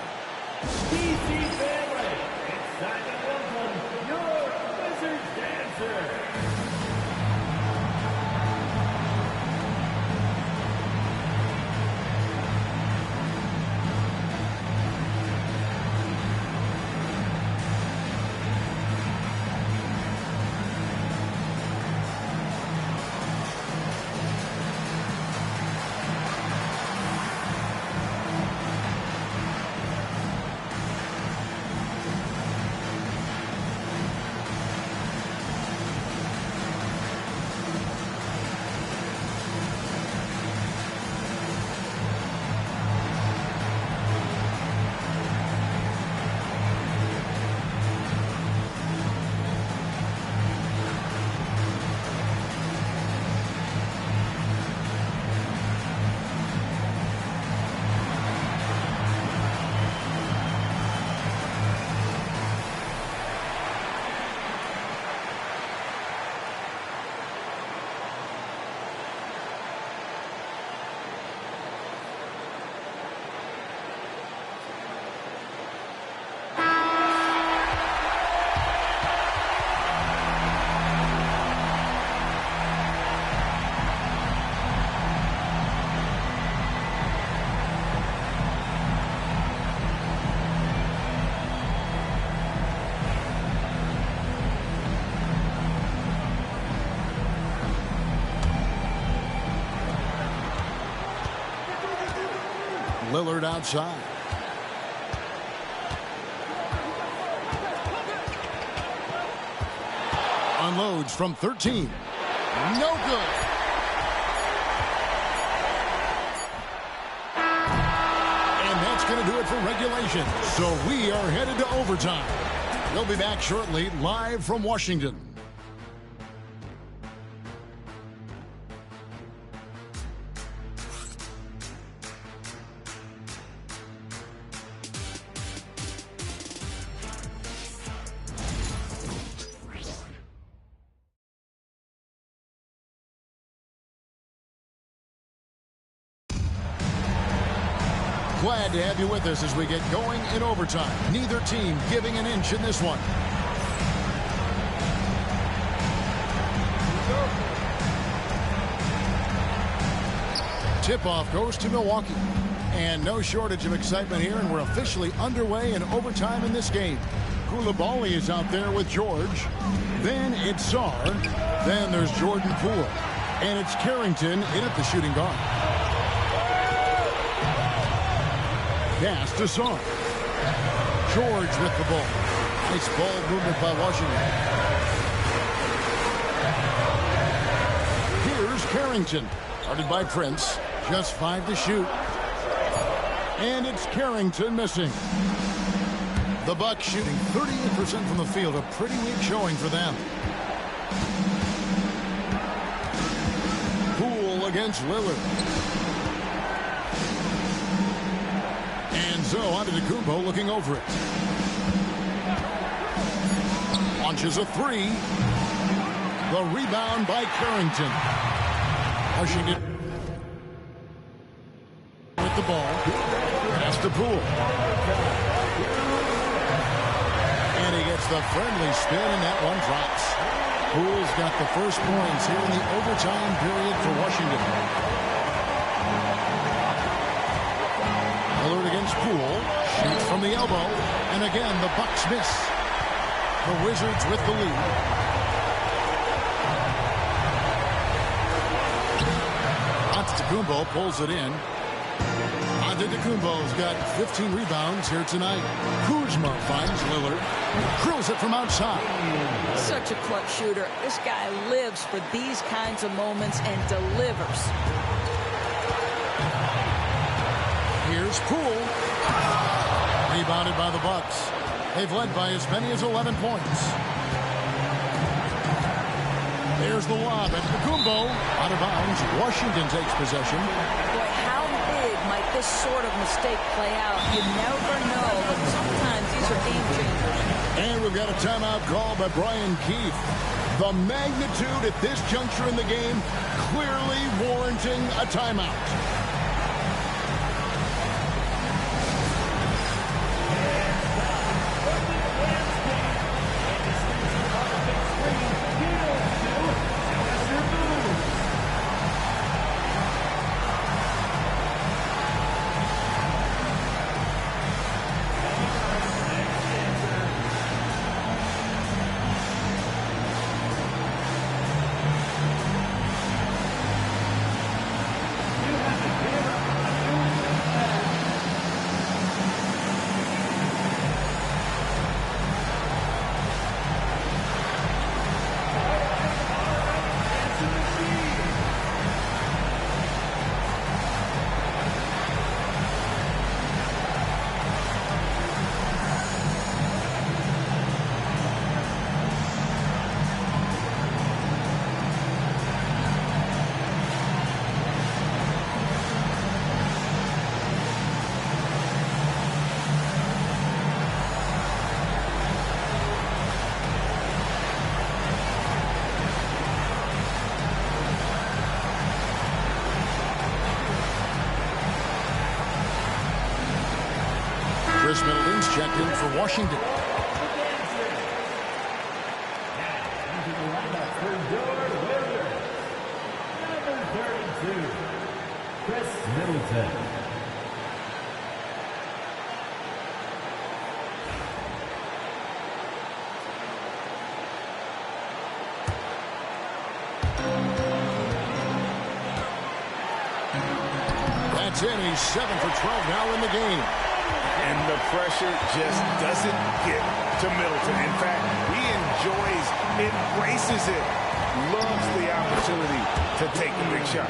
Lillard outside. Unloads from 13. No good. And that's going to do it for regulation. So we are headed to overtime. We'll be back shortly, live from Washington. Glad to have you with us as we get going in overtime. Neither team giving an inch in this one. Tip-off goes to Milwaukee. And no shortage of excitement here, and we're officially underway in overtime in this game. Koulibaly is out there with George. Then it's Sarr. Then there's Jordan Poole. And it's Carrington in at the shooting guard. Pass to Sarr. George with the ball. Nice ball movement by Washington. Here's Carrington. Guarded by Prince. Just 5 to shoot. And it's Carrington missing. The Bucks shooting 38% from the field. A pretty weak showing for them. Poole against Lillard. And Zo Antetokounmpo looking over it. Launches a 3. The rebound by Carrington. Washington with the ball. Pass to Poole. And he gets the friendly spin, and that one drops. Poole's got the first points here in the overtime period for Washington. Lillard against Poole. Shoots from the elbow. And again, the Bucks miss. The Wizards with the lead. Antetokounmpo pulls it in. Antetokounmpo's got 15 rebounds here tonight. Kuzma finds Lillard. Drills it from outside. Such a clutch shooter. This guy lives for these kinds of moments and delivers. Here's Poole. Rebounded by the Bucks. They've led by as many as 11 points. There's the lob at Antetokounmpo. Out of bounds. Washington takes possession. Boy, how big might this sort of mistake play out? You never know, but sometimes these are game changers. And we've got a timeout called by Brian Keefe. The magnitude at this juncture in the game clearly warranting a timeout. Chris Middleton's checked in for Washington. Chris Middleton. That's in. He's 7 for 12 now in the game. And the pressure just doesn't get to Middleton. In fact, he enjoys, embraces it, loves the opportunity to take the big shot.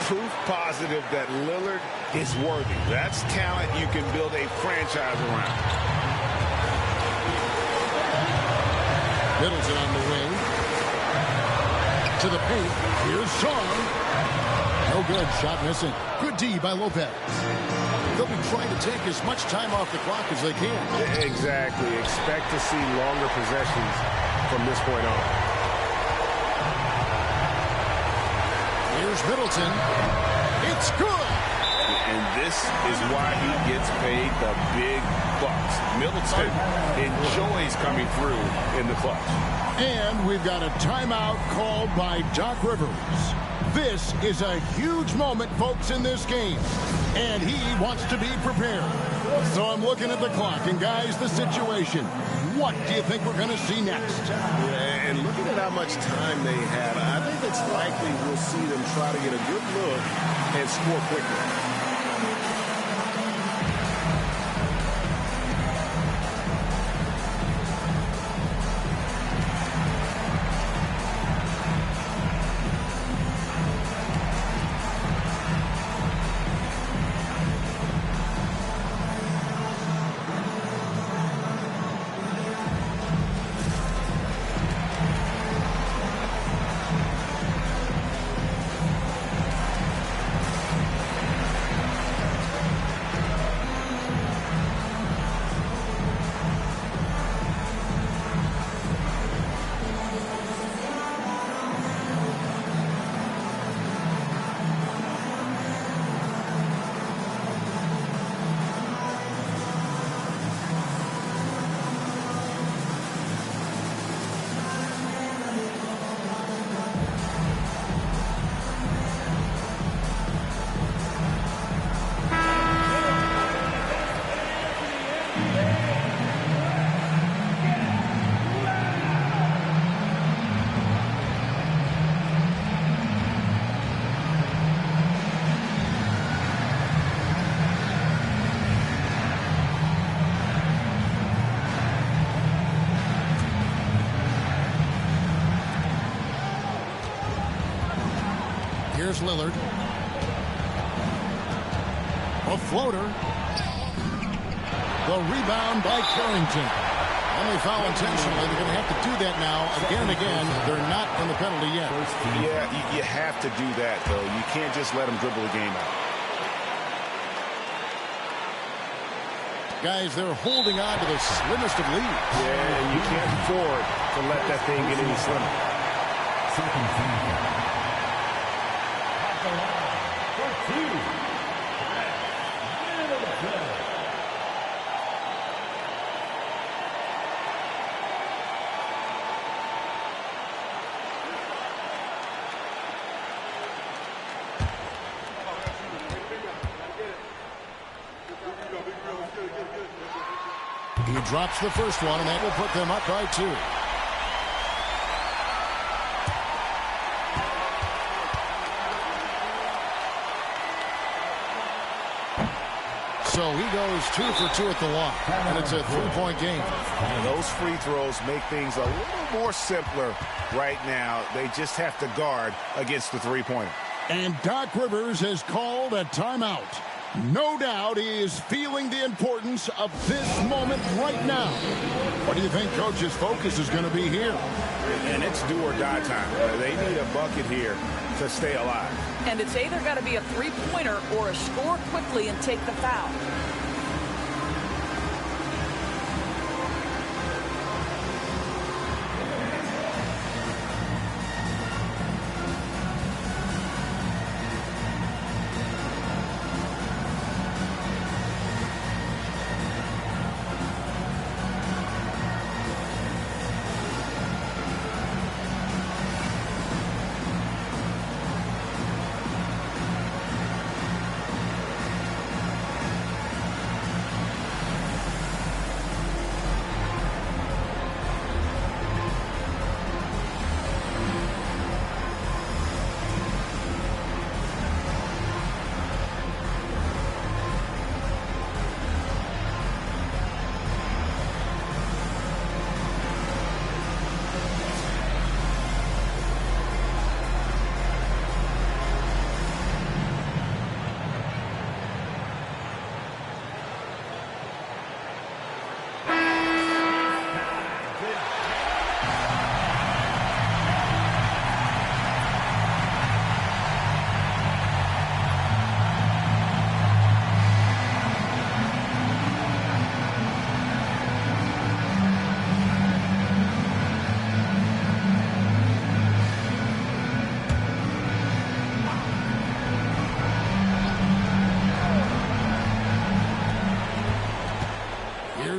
Proof positive that Lillard is worthy. That's talent you can build a franchise around. Middleton on the wing. To the paint. Here's Sarr. No good. Shot missing. Good D by Lopez. They'll be trying to take as much time off the clock as they can. Exactly. Expect to see longer possessions from this point on. Here's Middleton. It's good. and this is why he gets paid the big bucks. Middleton enjoys coming through in the clutch. And we've got a timeout called by Doc Rivers. This is a huge moment, folks, in this game, and he wants to be prepared. So I'm looking at the clock, and guys, the situation. What do you think we're going to see next? Yeah, and looking at how much time they have, I think it's likely we'll see them try to get a good look and score quickly. Here's Lillard. A floater. The rebound by Carrington. And they foul intentionally. They're going to have to do that now again and again. They're not in the penalty yet. Yeah, you have to do that, though. You can't just let them dribble the game out. Guys, they're holding on to the slimmest of leads. Yeah, and you can't afford to let that thing get any slimmer. Second foul. He drops the first one, and that will put them up by 2. So he goes 2 for 2 at the line, and it's a 3-point game. And those free throws make things a little more simpler right now. They just have to guard against the three-pointer. And Doc Rivers has called a timeout. No doubt he is feeling the importance of this moment right now. What do you think Coach's focus is going to be here? And it's do or die time. They need a bucket here to stay alive. And it's either got to be a three-pointer or a score quickly and take the foul.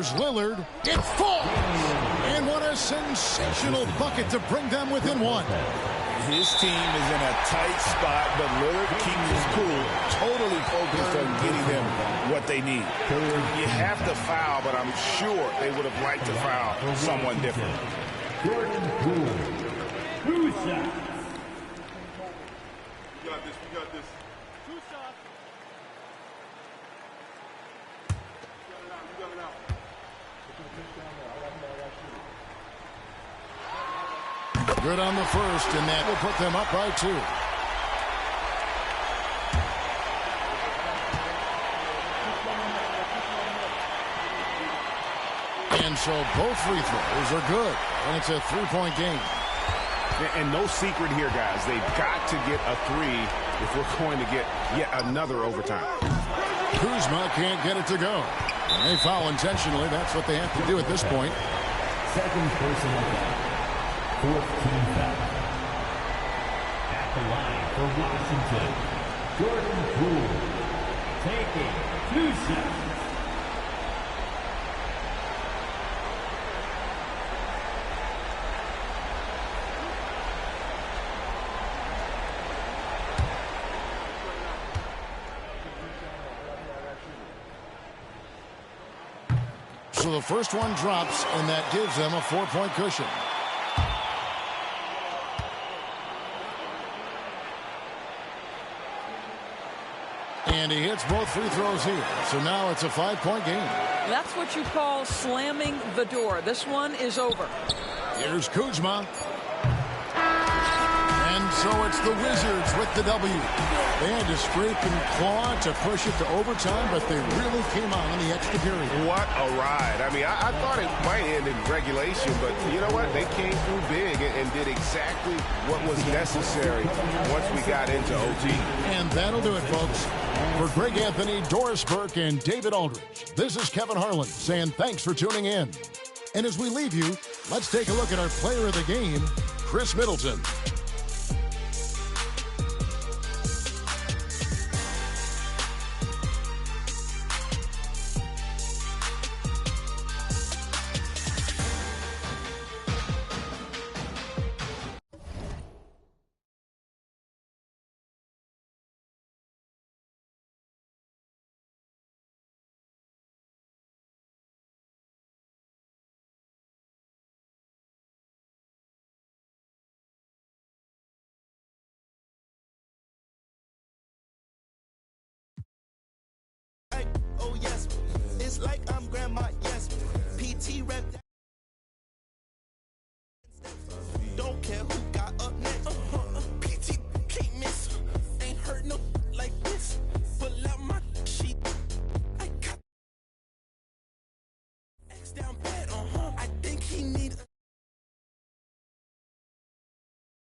Here's Lillard. It falls! And what a sensational bucket to bring them within one. His team is in a tight spot, but Lillard keeps his cool, totally focused on getting them what they need. You have to foul, but I'm sure they would have liked to foul someone different. Jordan Poole. 2 shots. We got this. We got this. 2 shots. You got it out. Good on the first, and that will put them up by 2. And so both free throws are good, and it's a 3-point game. And no secret here, guys. They've got to get a 3 if we're going to get yet another overtime. Kuzma can't get it to go. And they foul intentionally. That's what they have to do at this point. Second personal foul. 4th team foul. At the line for Washington, Jordan Poole taking 2 shots. So the first one drops, and that gives them a 4-point cushion. And he hits both free throws here. So now it's a 5-point game. That's what you call slamming the door. This one is over. Here's Kuzma. And so it's the Wizards with the W. They had to scrape and claw to push it to overtime, but they really came out in the extra period. What a ride. I mean, I thought it might end in regulation, but you know what? They came through big and did exactly what was necessary once we got into OT. And that'll do it, folks. For Greg Anthony, Doris Burke, and David Aldridge, this is Kevin Harlan saying thanks for tuning in. And as we leave you, let's take a look at our player of the game, Chris Middleton. Oh yes, it's like I'm grandma, yes. PT rep. Don't care who got up next. PT can't miss. Ain't heard no like this. Pull out my sheet. I got X down.